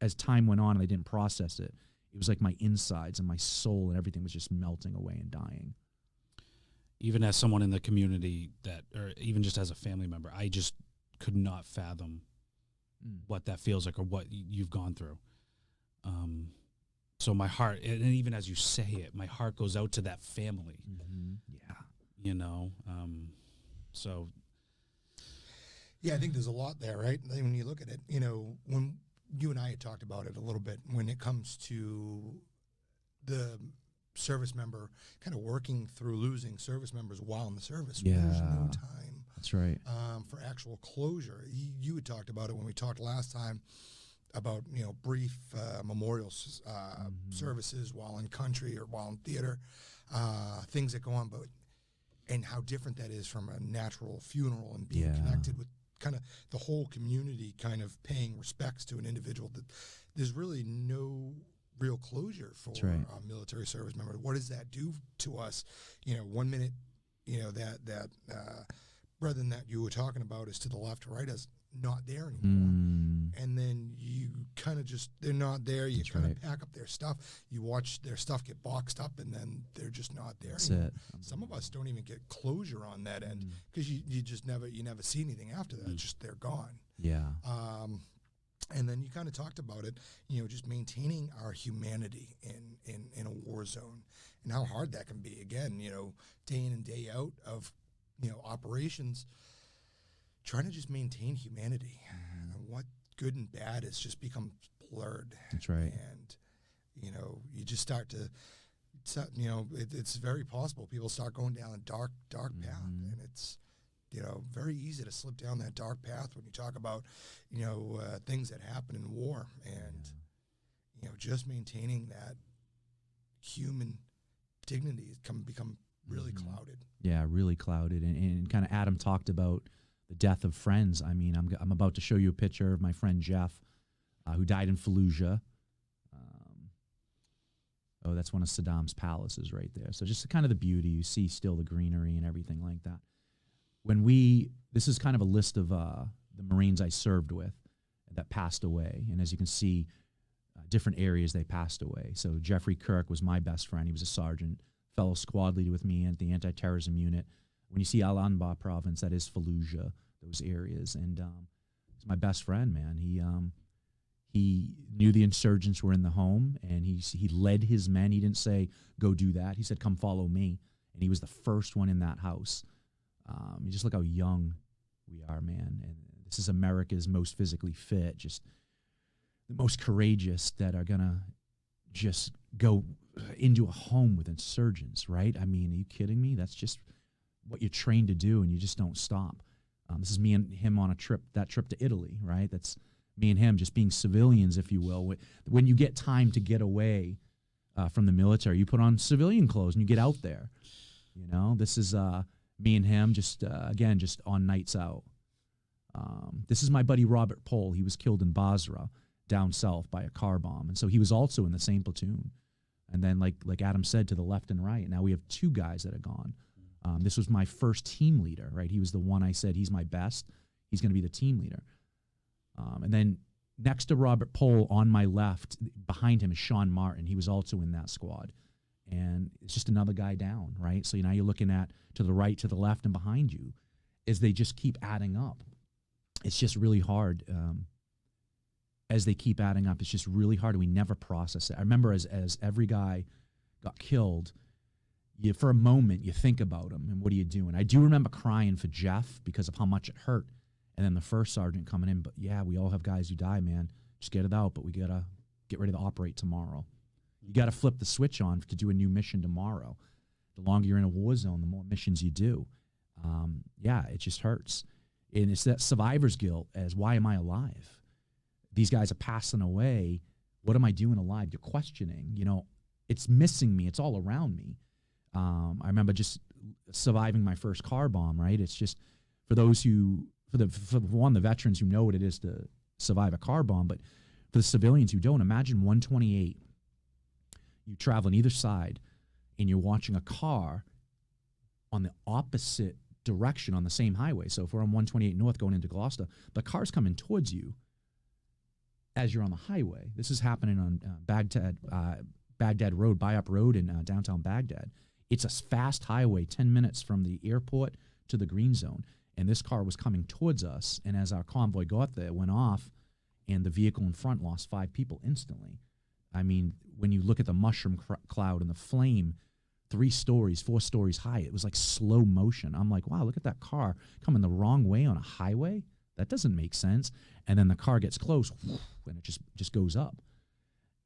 Speaker 2: as time went on and I didn't process it, it was like my insides and my soul and everything was just melting away and dying.
Speaker 1: Even as someone in the community or even just as a family member, I just could not fathom what that feels like or what you've gone through. So my heart, and even as you say it, my heart goes out to that family.
Speaker 2: Yeah.
Speaker 1: You know, so.
Speaker 3: Yeah, I think there's a lot there, right? When you look at it, you know, when you and I had talked about it a little bit, when it comes to the service member kind of working through losing service members while in the service, there's no time.
Speaker 2: That's right.
Speaker 3: For actual closure. You had talked about it when we talked last time about, you know, brief memorial services while in country or while in theater, things that go on, and how different that is from a natural funeral and being connected with kind of the whole community, kind of paying respects to an individual. That there's really no real closure for a military service member. What does that do to us? You know, 1 minute, you know, that brethren that you were talking about is to the left or right, is not there anymore. And then you kind of just, they're not there. You kind of pack up their stuff. You watch their stuff get boxed up, and then they're just not there anymore. Some of us don't even get closure on that end because you just never see anything after that. It's just, they're gone.
Speaker 2: Yeah.
Speaker 3: And then you kind of talked about it, you know, just maintaining our humanity in a war zone and how hard that can be. Again, you know, day in and day out of operations, trying to just maintain humanity. And what good and bad has just become blurred.
Speaker 2: That's right.
Speaker 3: And, you just start to, it's very possible people start going down a dark path. And it's, very easy to slip down that dark path when you talk about, things that happen in war. And, just maintaining that human dignity become really clouded.
Speaker 2: Yeah, really clouded. And kind of Adam talked about the death of friends. I mean, I'm about to show you a picture of my friend Jeff, who died in Fallujah. That's one of Saddam's palaces right there. So just kind of the beauty. You see still the greenery and everything like that. This is kind of a list of the Marines I served with that passed away. And as you can see, different areas they passed away. So Jeffrey Kirk was my best friend. He was a sergeant, fellow squad leader with me at the anti-terrorism unit. When you see Al Anbar province, that is Fallujah, those areas. And he's my best friend, man. He knew the insurgents were in the home, and he led his men. He didn't say, go do that. He said, come follow me. And he was the first one in that house. You just look how young we are, man. And this is America's most physically fit, just the most courageous that are going to just go into a home with insurgents, right? I mean, are you kidding me? That's just what you're trained to do, and you just don't stop. This is me and him on that trip to Italy, right? That's me and him just being civilians, if you will. When you get time to get away from the military, you put on civilian clothes and you get out there. This is me and him just on nights out. This is my buddy Robert Pohl. He was killed in Basra down south by a car bomb. And so he was also in the same platoon. And then like Adam said, to the left and right, now we have two guys that are gone. This was my first team leader, right? He was the one I said, he's my best. He's going to be the team leader. And then next to Robert Pohl on my left, behind him is Sean Martin. He was also in that squad. And it's just another guy down, right? So now you're looking at to the right, to the left, and behind you as they just keep adding up. It's just really hard. As they keep adding up, it's just really hard. We never process it. I remember as every guy got killed, for a moment, you think about him and what are you doing? I do remember crying for Jeff because of how much it hurt. And then the first sergeant coming in, but yeah, we all have guys who die, man. Just get it out, but we got to get ready to operate tomorrow. You got to flip the switch on to do a new mission tomorrow. The longer you're in a war zone, the more missions you do. It just hurts. And it's that survivor's guilt as, why am I alive? These guys are passing away. What am I doing alive? You're questioning. It's missing me. It's all around me. I remember just surviving my first car bomb, right? It's just for those who, for the veterans who know what it is to survive a car bomb, but for the civilians who don't, imagine 128. You travel on either side, and you're watching a car on the opposite direction on the same highway. So if we're on 128 North going into Gloucester, the car's coming towards you as you're on the highway. This is happening on Baghdad Road, Bayap Road in downtown Baghdad. It's a fast highway, 10 minutes from the airport to the green zone. And this car was coming towards us. And as our convoy got there, it went off, and the vehicle in front lost 5 people instantly. I mean, when you look at the mushroom cloud and the flame, 3 stories, 4 stories high, it was like slow motion. I'm like, wow, look at that car coming the wrong way on a highway. That doesn't make sense. And then the car gets close, and it just goes up.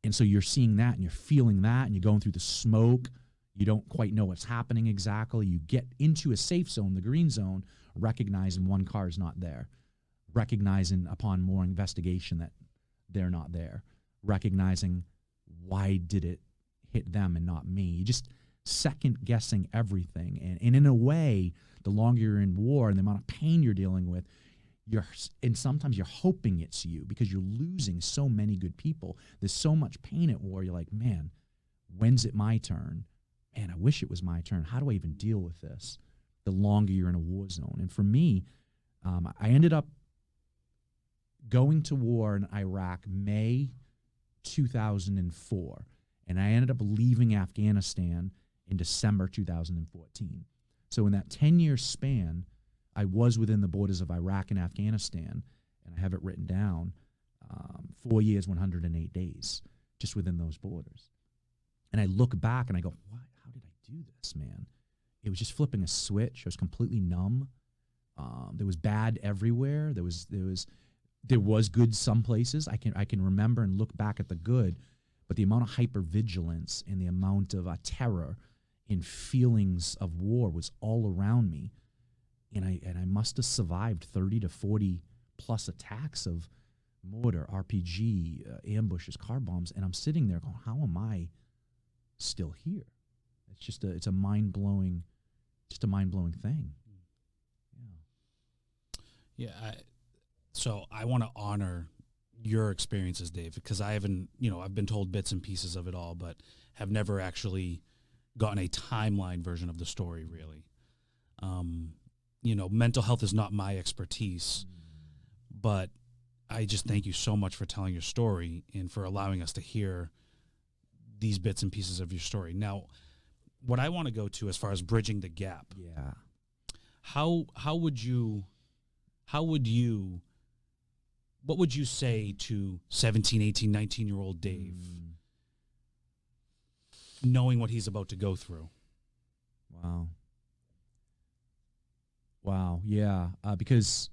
Speaker 2: And so you're seeing that, and you're feeling that, and you're going through the smoke. You don't quite know what's happening exactly. You get into a safe zone, the green zone, recognizing one car is not there, recognizing upon more investigation that they're not there, recognizing why did it hit them and not me. You just second guessing everything. And in a way, the longer you're in war and the amount of pain you're dealing with, and sometimes you're hoping it's you because you're losing so many good people. There's so much pain at war. You're like, man, when's it my turn? Man, I wish it was my turn. How do I even deal with this? The longer you're in a war zone. And for me, I ended up going to war in Iraq May 2004, and I ended up leaving Afghanistan in December 2014. So in that 10-year span, I was within the borders of Iraq and Afghanistan, and I have it written down, 4 years, 108 days, just within those borders. And I look back and I go, what? How did I do this, man? it was just flipping a switch. I was completely numb. There was bad everywhere. There was good some places. I can remember and look back at the good, but the amount of hypervigilance and the amount of terror and feelings of war was all around me, and I must have survived 30 to 40 plus attacks of mortar, RPG, ambushes, car bombs, and I'm sitting there going, how am I still here? It's a mind blowing thing.
Speaker 1: Yeah. So I want to honor your experiences, Dave, because I haven't, I've been told bits and pieces of it all, but have never actually gotten a timeline version of the story, really. Mental health is not my expertise, but I just thank you so much for telling your story and for allowing us to hear these bits and pieces of your story. Now, what I want to go to as far as bridging the gap.
Speaker 2: Yeah.
Speaker 1: What would you say to 17, 18, 19-year-old Dave, knowing what he's about to go through?
Speaker 2: Wow. Yeah. Because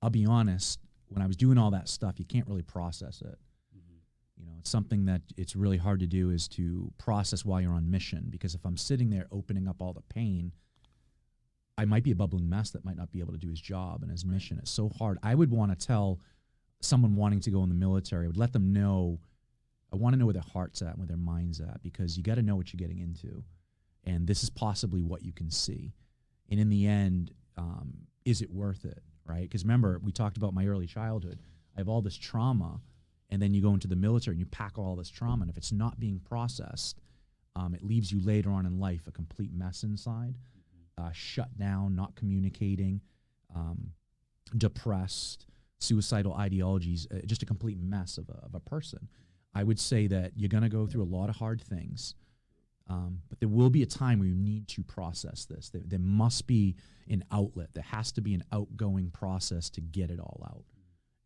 Speaker 2: I'll be honest, when I was doing all that stuff, you can't really process it. It's something that it's really hard to do, is to process while you're on mission. Because if I'm sitting there opening up all the pain, I might be a bubbling mess that might not be able to do his job and his mission. It's so hard. I would want to tell someone wanting to go in the military, I would let them know, I want to know where their heart's at and where their mind's at, because you got to know what you're getting into. And this is possibly what you can see. And in the end, is it worth it, right? Because remember, we talked about my early childhood. I have all this trauma, and then you go into the military and you pack all this trauma, and if it's not being processed, it leaves you later on in life a complete mess inside, shut down, not communicating, depressed, suicidal ideologies, just a complete mess of a person. I would say that you're going to go through a lot of hard things, but there will be a time where you need to process this. There must be an outlet. There has to be an outgoing process to get it all out.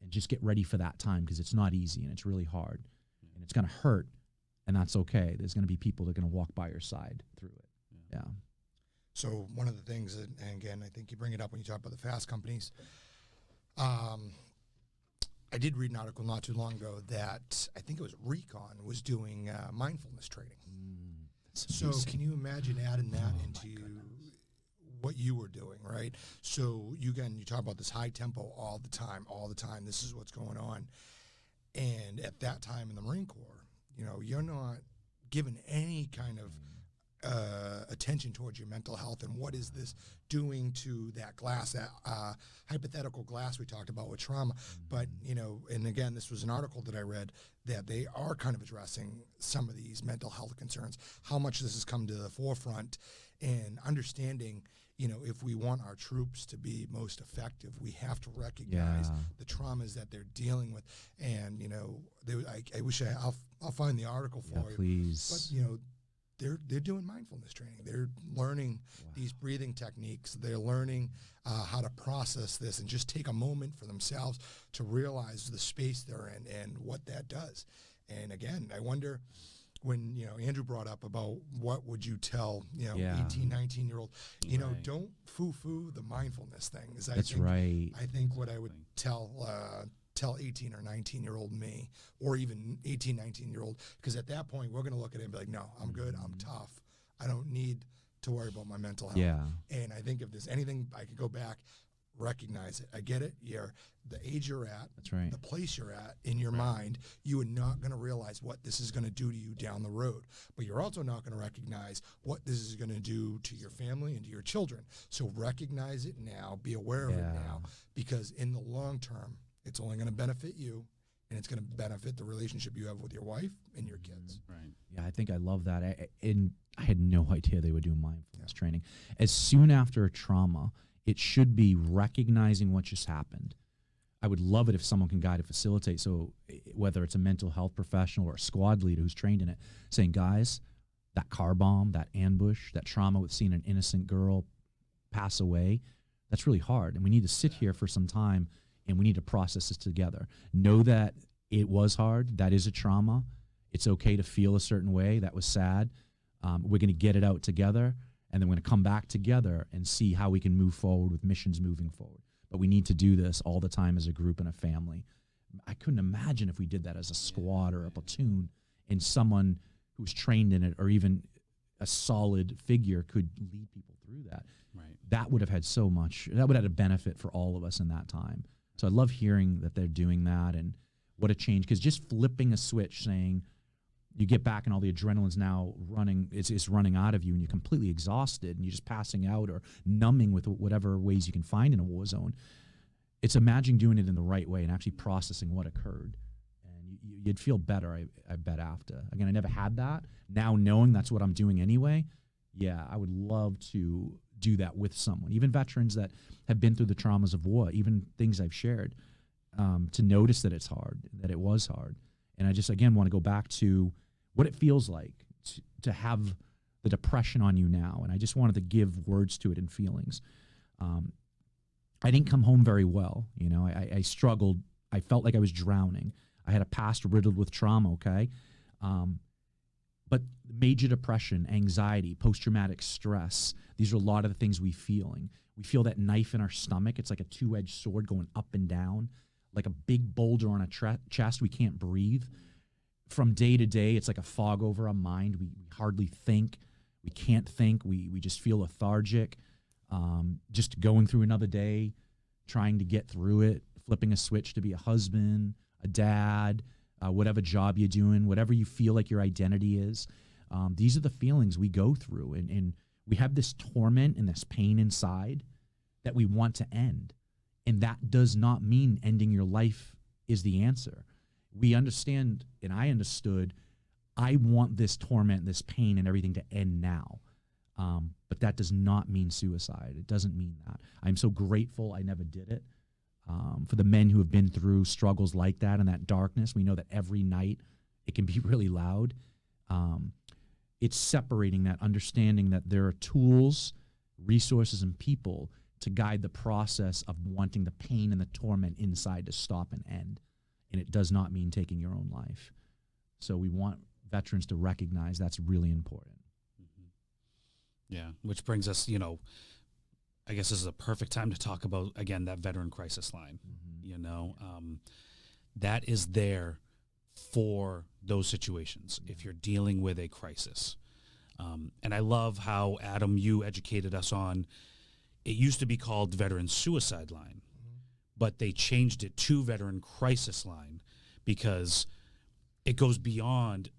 Speaker 2: And just get ready for that time, because it's not easy and it's really hard. And it's going to hurt, and that's okay. There's going to be people that are going to walk by your side through it. Yeah.
Speaker 3: So one of the things, and again, I think you bring it up when you talk about the fast companies. I did read an article not too long ago that I think it was Recon was doing mindfulness training. So can you imagine adding that into what you were doing, right? So you talk about this high tempo all the time. This is what's going on. And at that time in the Marine Corps, you're not given any kind of attention towards your mental health and what is this doing to that glass, that hypothetical glass we talked about with trauma. But, and again, this was an article that I read that they are kind of addressing some of these mental health concerns, how much this has come to the forefront, and understanding, if we want our troops to be most effective, we have to recognize the traumas that they're dealing with. And, I wish I'll find the article for you.
Speaker 2: Please.
Speaker 3: But, they're doing mindfulness training. They're learning these breathing techniques. They're learning how to process this and just take a moment for themselves to realize the space they're in and what that does. And again, I wonder when, Andrew brought up about what would you tell, 18, 19-year-old, don't foo-foo the mindfulness thing.
Speaker 2: That's right.
Speaker 3: I think what I would tell 18 or 19-year-old me, or even 18, 19-year-old, because at that point we're going to look at it and be like, no, I'm good, I'm tough. I don't need to worry about my mental health.
Speaker 2: Yeah.
Speaker 3: And I think if there's anything I could go back, recognize it. I get it. You're the age you're at,
Speaker 2: that's right,
Speaker 3: the place you're at in your mind, you are not going to realize what this is going to do to you down the road. But you're also not going to recognize what this is going to do to your family and to your children. So recognize it now, be aware of it now, because in the long term, it's only going to benefit you, and it's going to benefit the relationship you have with your wife and your kids.
Speaker 1: Right.
Speaker 2: Yeah, I think I love that. I had no idea they were doing mindfulness training. As soon after a trauma, it should be recognizing what just happened. I would love it if someone can guide and facilitate. So whether it's a mental health professional or a squad leader who's trained in it, saying, guys, that car bomb, that ambush, that trauma with seeing an innocent girl pass away, that's really hard. And we need to sit here for some time, and we need to process this together. Know that it was hard. That is a trauma. It's okay to feel a certain way. That was sad. We're going to get it out together, and then we're going to come back together and see how we can move forward with missions moving forward. But we need to do this all the time as a group and a family. I couldn't imagine if we did that as a squad or a platoon, and someone who's trained in it or even a solid figure could lead people through that.
Speaker 1: Right.
Speaker 2: That would have had so much, that would have had a benefit for all of us in that time. So I love hearing that they're doing that, and what a change. Because just flipping a switch, saying you get back and all the adrenaline's now running, it's running out of you, and you're completely exhausted, and you're just passing out or numbing with whatever ways you can find in a war zone. It's imagine doing it in the right way and actually processing what occurred. And you'd feel better, I bet, after. Again, I never had that. Now knowing that's what I'm doing anyway, yeah, I would love to do that with someone, even veterans that have been through the traumas of war, even things I've shared, to notice that it's hard, that it was hard. And I just, again, want to go back to what it feels like to have the depression on you now. And I just wanted to give words to it and feelings. I didn't come home very well. You know, I struggled. I felt like I was drowning. I had a past riddled with trauma, okay? But major depression, anxiety, post-traumatic stress, these are a lot of the things we feeling. We feel that knife in our stomach. It's like a two-edged sword going up and down, like a big boulder on a chest. We can't breathe. From day to day, it's like a fog over our mind. We hardly think. We can't think. We just feel lethargic. Just going through another day, trying to get through it, flipping a switch to be a husband, a dad, whatever job you're doing, whatever you feel like your identity is. These are the feelings we go through. And we have this torment and this pain inside that we want to end. And that does not mean ending your life is the answer. We understand, and I understood, I want this torment, this pain and everything to end now. But that does not mean suicide. It doesn't mean that. I'm so grateful I never did it. For the men who have been through struggles like that and that darkness, we know that every night it can be really loud. It's separating that, understanding that there are tools, resources, and people to guide the process of wanting the pain and the torment inside to stop and end. And it does not mean taking your own life. So we want veterans to recognize that's really important.
Speaker 1: Yeah, which brings us, you know, I guess this is a perfect time to talk about, again, that veteran crisis line. You know, that is there for those situations if you're dealing with a crisis. And I love how, Adam, you educated us on, it used to be called Veteran Suicide Line, but they changed it to Veteran Crisis Line because it goes beyond,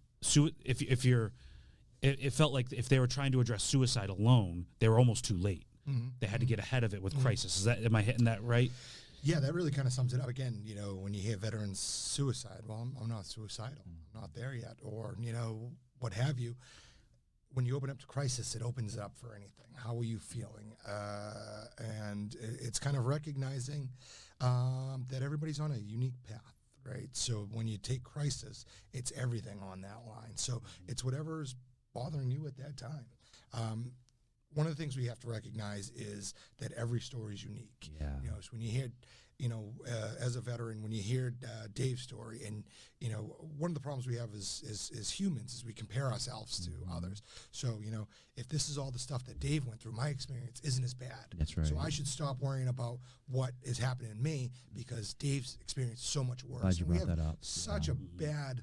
Speaker 1: it felt like if they were trying to address suicide alone, they were almost too late. They had to get ahead of it with crisis. Am I hitting that right?
Speaker 3: Yeah, that really kind of sums it up. Again, you know, when you hear veterans suicide, well, I'm not suicidal. I'm not there yet. Or, you know, what have you. When you open up to crisis, it opens it up for anything. How are you feeling? And it's kind of recognizing that everybody's on a unique path, right? So when you take crisis, it's everything on that line. So it's whatever's bothering you at that time. One of the things we have to recognize is that every story is unique.
Speaker 2: Yeah.
Speaker 3: You know, so when you hear, you know, as a veteran, when you hear Dave's story, and you know, one of the problems we have is humans is we compare ourselves to others. So you know, if this is all the stuff that Dave went through, my experience isn't as bad.
Speaker 2: That's right.
Speaker 3: So I should stop worrying about what is happening to me because Dave's experience is so much worse.
Speaker 2: Glad you
Speaker 3: And we
Speaker 2: brought
Speaker 3: have
Speaker 2: that up.
Speaker 3: such a bad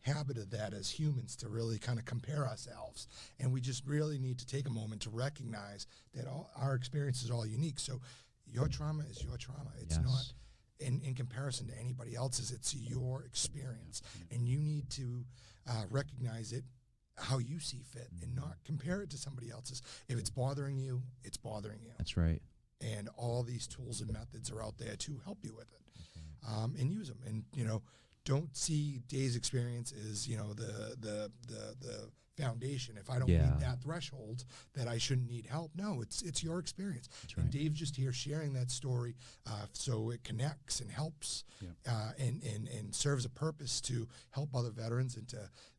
Speaker 3: habit of that as humans to really kind of compare ourselves, and we just really need to take a moment to recognize that all our experience is all unique. So your trauma is your trauma. It's not in comparison to anybody else's. It's your experience, and you need to recognize it how you see fit and not compare it to somebody else's. If it's bothering you, it's bothering you.
Speaker 2: That's right.
Speaker 3: And all these tools and methods are out there to help you with it, and use them. And you know, don't see Dave's experience as, you know, the foundation. If I don't meet that threshold, that I shouldn't need help. No, it's your experience.
Speaker 2: That's right.
Speaker 3: And Dave's just here sharing that story, so it connects and helps, and serves a purpose to help other veterans, and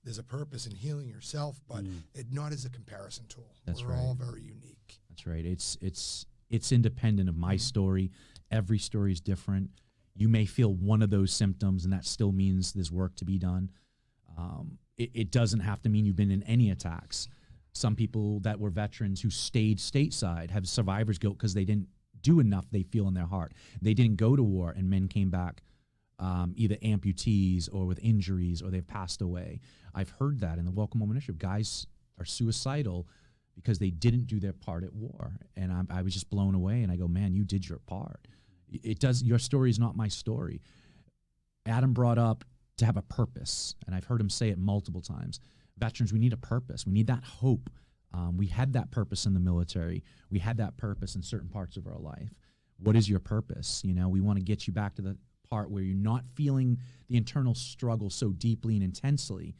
Speaker 3: there's a purpose in healing yourself, but it not as a comparison tool.
Speaker 2: That's
Speaker 3: We're
Speaker 2: right.
Speaker 3: all very unique.
Speaker 2: That's right. It's independent of my story. Every story is different. You may feel one of those symptoms, and that still means there's work to be done. It doesn't have to mean you've been in any attacks. Some people that were veterans who stayed stateside have survivor's guilt because they didn't do enough, they feel in their heart. They didn't go to war, and men came back either amputees or with injuries, or they've passed away. I've heard that in the Welcome Home Initiative. Guys are suicidal because they didn't do their part at war. And I was just blown away, and I go, man, you did your part. Your story is not my story. Adam brought up to have a purpose, and I've heard him say it multiple times. Veterans, we need a purpose. We need that hope. We had that purpose in the military. We had that purpose in certain parts of our life. What is your purpose? You know, we want to get you back to the part where you're not feeling the internal struggle so deeply and intensely,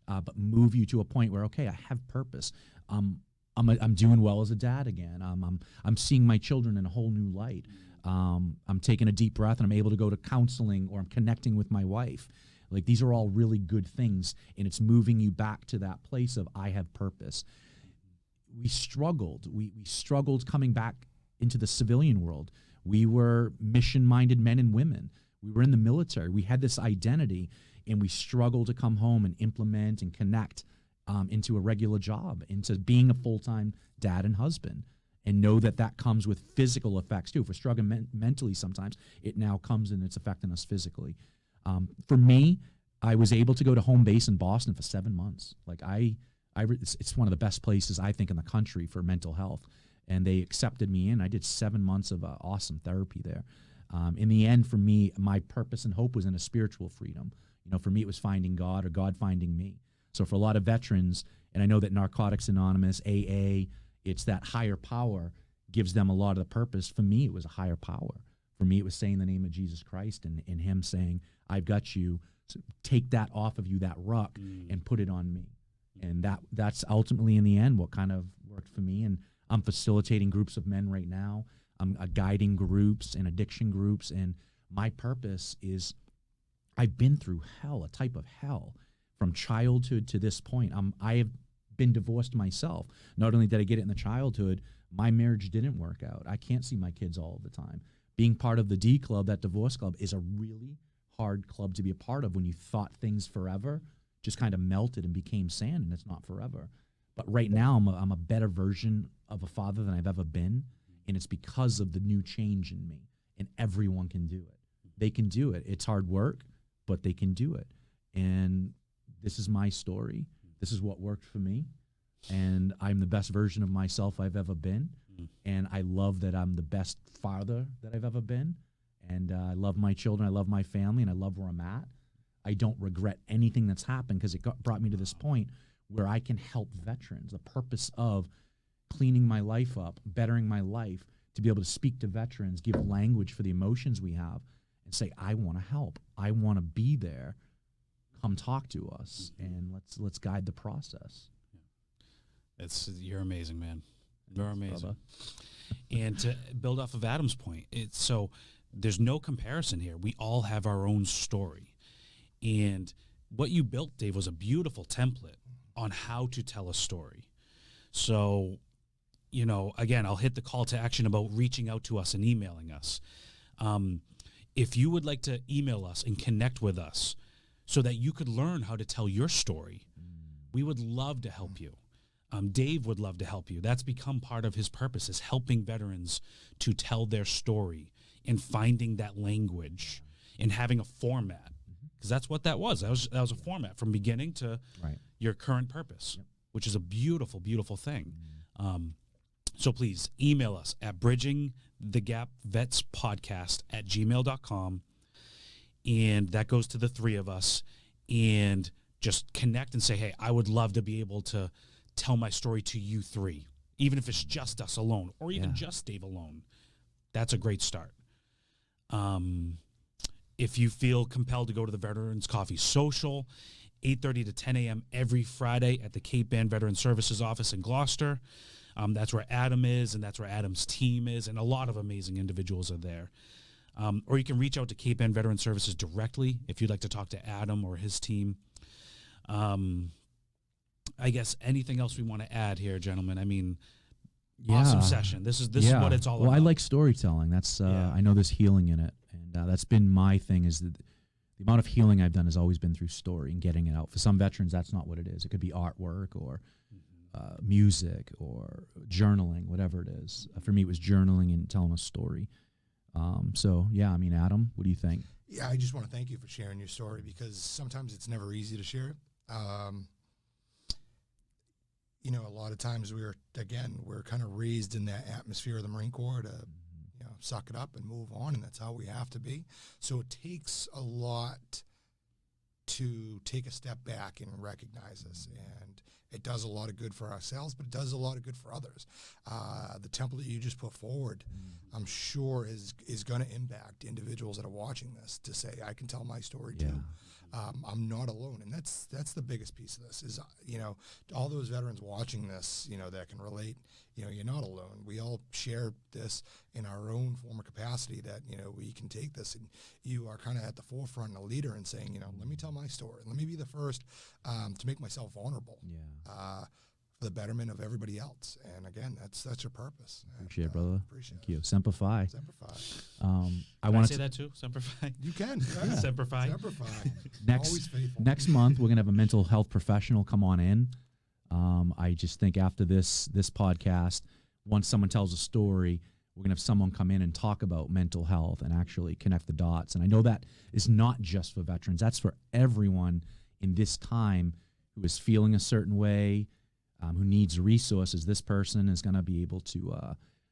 Speaker 2: but move you to a point where, okay, I have purpose. I'm doing well as a dad again. I'm seeing my children in a whole new light. I'm taking a deep breath, and I'm able to go to counseling, or I'm connecting with my wife. Like, these are all really good things, and it's moving you back to that place of I have purpose. We struggled. We struggled coming back into the civilian world. We were mission-minded men and women. We were in the military. We had this identity, and we struggled to come home and implement and connect into a regular job, into being a full-time dad and husband, and know that that comes with physical effects too. If we're struggling mentally sometimes, it now comes and it's affecting us physically. For me, I was able to go to home base in Boston for 7 months. Like it's one of the best places, I think, in the country for mental health. And they accepted me in. I did 7 months of awesome therapy there. In the end, for me, my purpose and hope was in a spiritual freedom. You know, for me, it was finding God, or God finding me. So for a lot of veterans, and I know that Narcotics Anonymous, AA, it's that higher power gives them a lot of the purpose. For me, it was a higher power. For me, it was saying the name of Jesus Christ, and him saying, I've got you. So take that off of you, that ruck, and put it on me. And that's ultimately, in the end, what kind of worked for me. And I'm facilitating groups of men right now. I'm guiding groups and addiction groups. And my purpose is, I've been through hell, a type of hell, from childhood to this point. I have been divorced myself. Not only did I get it in the childhood, my marriage didn't work out. I can't see my kids all the time. Being part of the D Club, that divorce club, is a really hard club to be a part of when you thought things forever just kind of melted and became sand, and it's not forever. But right now, I'm a better version of a father than I've ever been, and it's because of the new change in me, and everyone can do it. They can do it. It's hard work, but they can do it. And this is my story. This is what worked for me, and I'm the best version of myself I've ever been, and I love that I'm the best father that I've ever been, and I love my children, I love my family, and I love where I'm at. I don't regret anything that's happened because it brought me to this point where I can help veterans. The purpose of cleaning my life up, bettering my life, to be able to speak to veterans, give language for the emotions we have, and say, I want to help. I want to be there. Come talk to us, and let's guide the process.
Speaker 1: You're amazing, man. You're amazing.
Speaker 2: Brother.
Speaker 1: And to build off of Adam's point, so there's no comparison here. We all have our own story. And what you built, Dave, was a beautiful template on how to tell a story. So, you know, again, I'll hit the call to action about reaching out to us and emailing us. If you would like to email us and connect with us so that you could learn how to tell your story, we would love to help you. Dave would love to help you. That's become part of his purpose, is helping veterans to tell their story and finding that language and having a format. Because that's what that was. That was a format from beginning to your current purpose, which is a beautiful, beautiful thing. So please email us at bridgingthegapvetspodcast@gmail.com. And that goes to the three of us. And just connect and say, hey, I would love to be able to tell my story to you three, even if it's just us alone, or even just Dave alone. That's a great start. If you feel compelled to go to the Veterans Coffee Social, 8:30 to 10 a.m. every Friday at the Cape Ann Veteran Services office in Gloucester. That's where Adam is, and that's where Adam's team is, and a lot of amazing individuals are there. Or you can reach out to Cape Ann Veteran Services directly if you'd like to talk to Adam or his team. I guess anything else we want to add here, gentlemen? I mean, awesome session. This is what it's all about.
Speaker 2: Well, I like storytelling. That's I know there's healing in it, and that's been my thing. Is that the amount of healing I've done has always been through story and getting it out. For some veterans, that's not what it is. It could be artwork or music or journaling, whatever it is. For me, it was journaling and telling a story. So, yeah, I mean, Adam, what do you think?
Speaker 3: Yeah, I just want to thank you for sharing your story, because sometimes it's never easy to share it. You know, a lot of times we're kind of raised in that atmosphere of the Marine Corps to, you know, suck it up and move on, and that's how we have to be. So it takes a lot to take a step back and recognize this, and it does a lot of good for ourselves, but it does a lot of good for others. The template that you just put forward, I'm sure is going to impact individuals that are watching this to say, I can tell my story too. I'm not alone, and that's the biggest piece of this is, you know, all those veterans watching this, you know, that can relate. You know, you're not alone. We all share this in our own form of capacity that, you know, we can take this, and you are kind of at the forefront and a leader and saying, you know, let me tell my story. Let me be the first to make myself vulnerable for the betterment of everybody else. And again, that's your purpose.
Speaker 2: Appreciate it, brother.
Speaker 3: Appreciate
Speaker 2: Thank you. Semper Fi.
Speaker 3: Semper Fi.
Speaker 2: I
Speaker 1: Can I
Speaker 2: want
Speaker 1: say that too? Semper Fi?
Speaker 3: You can.
Speaker 1: Semper Fi.
Speaker 3: Semper Fi. Always
Speaker 2: next
Speaker 3: faithful.
Speaker 2: month we're gonna have a mental health professional come on in. I just think after this podcast, once someone tells a story, we're gonna have someone come in and talk about mental health and actually connect the dots. And I know that is not just for veterans; that's for everyone in this time who is feeling a certain way, who needs resources. This person is gonna be able to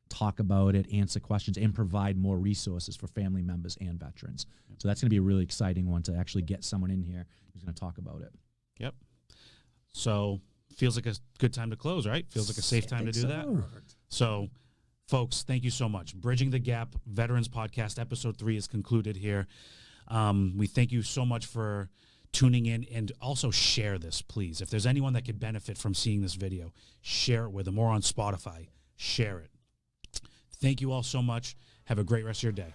Speaker 2: talk about it, answer questions, and provide more resources for family members and veterans. So that's gonna be a really exciting one to actually get someone in here who's gonna talk about it.
Speaker 1: Yep. So feels like a good time to close, right? Feels like a safe time to do that.
Speaker 3: Perfect.
Speaker 1: So, folks, thank you so much. Bridging the Gap Veterans Podcast, Episode 3 is concluded here. We thank you so much for tuning in, and also share this, please. If there's anyone that could benefit from seeing this video, share it with them, or on Spotify. Share it. Thank you all so much. Have a great rest of your day.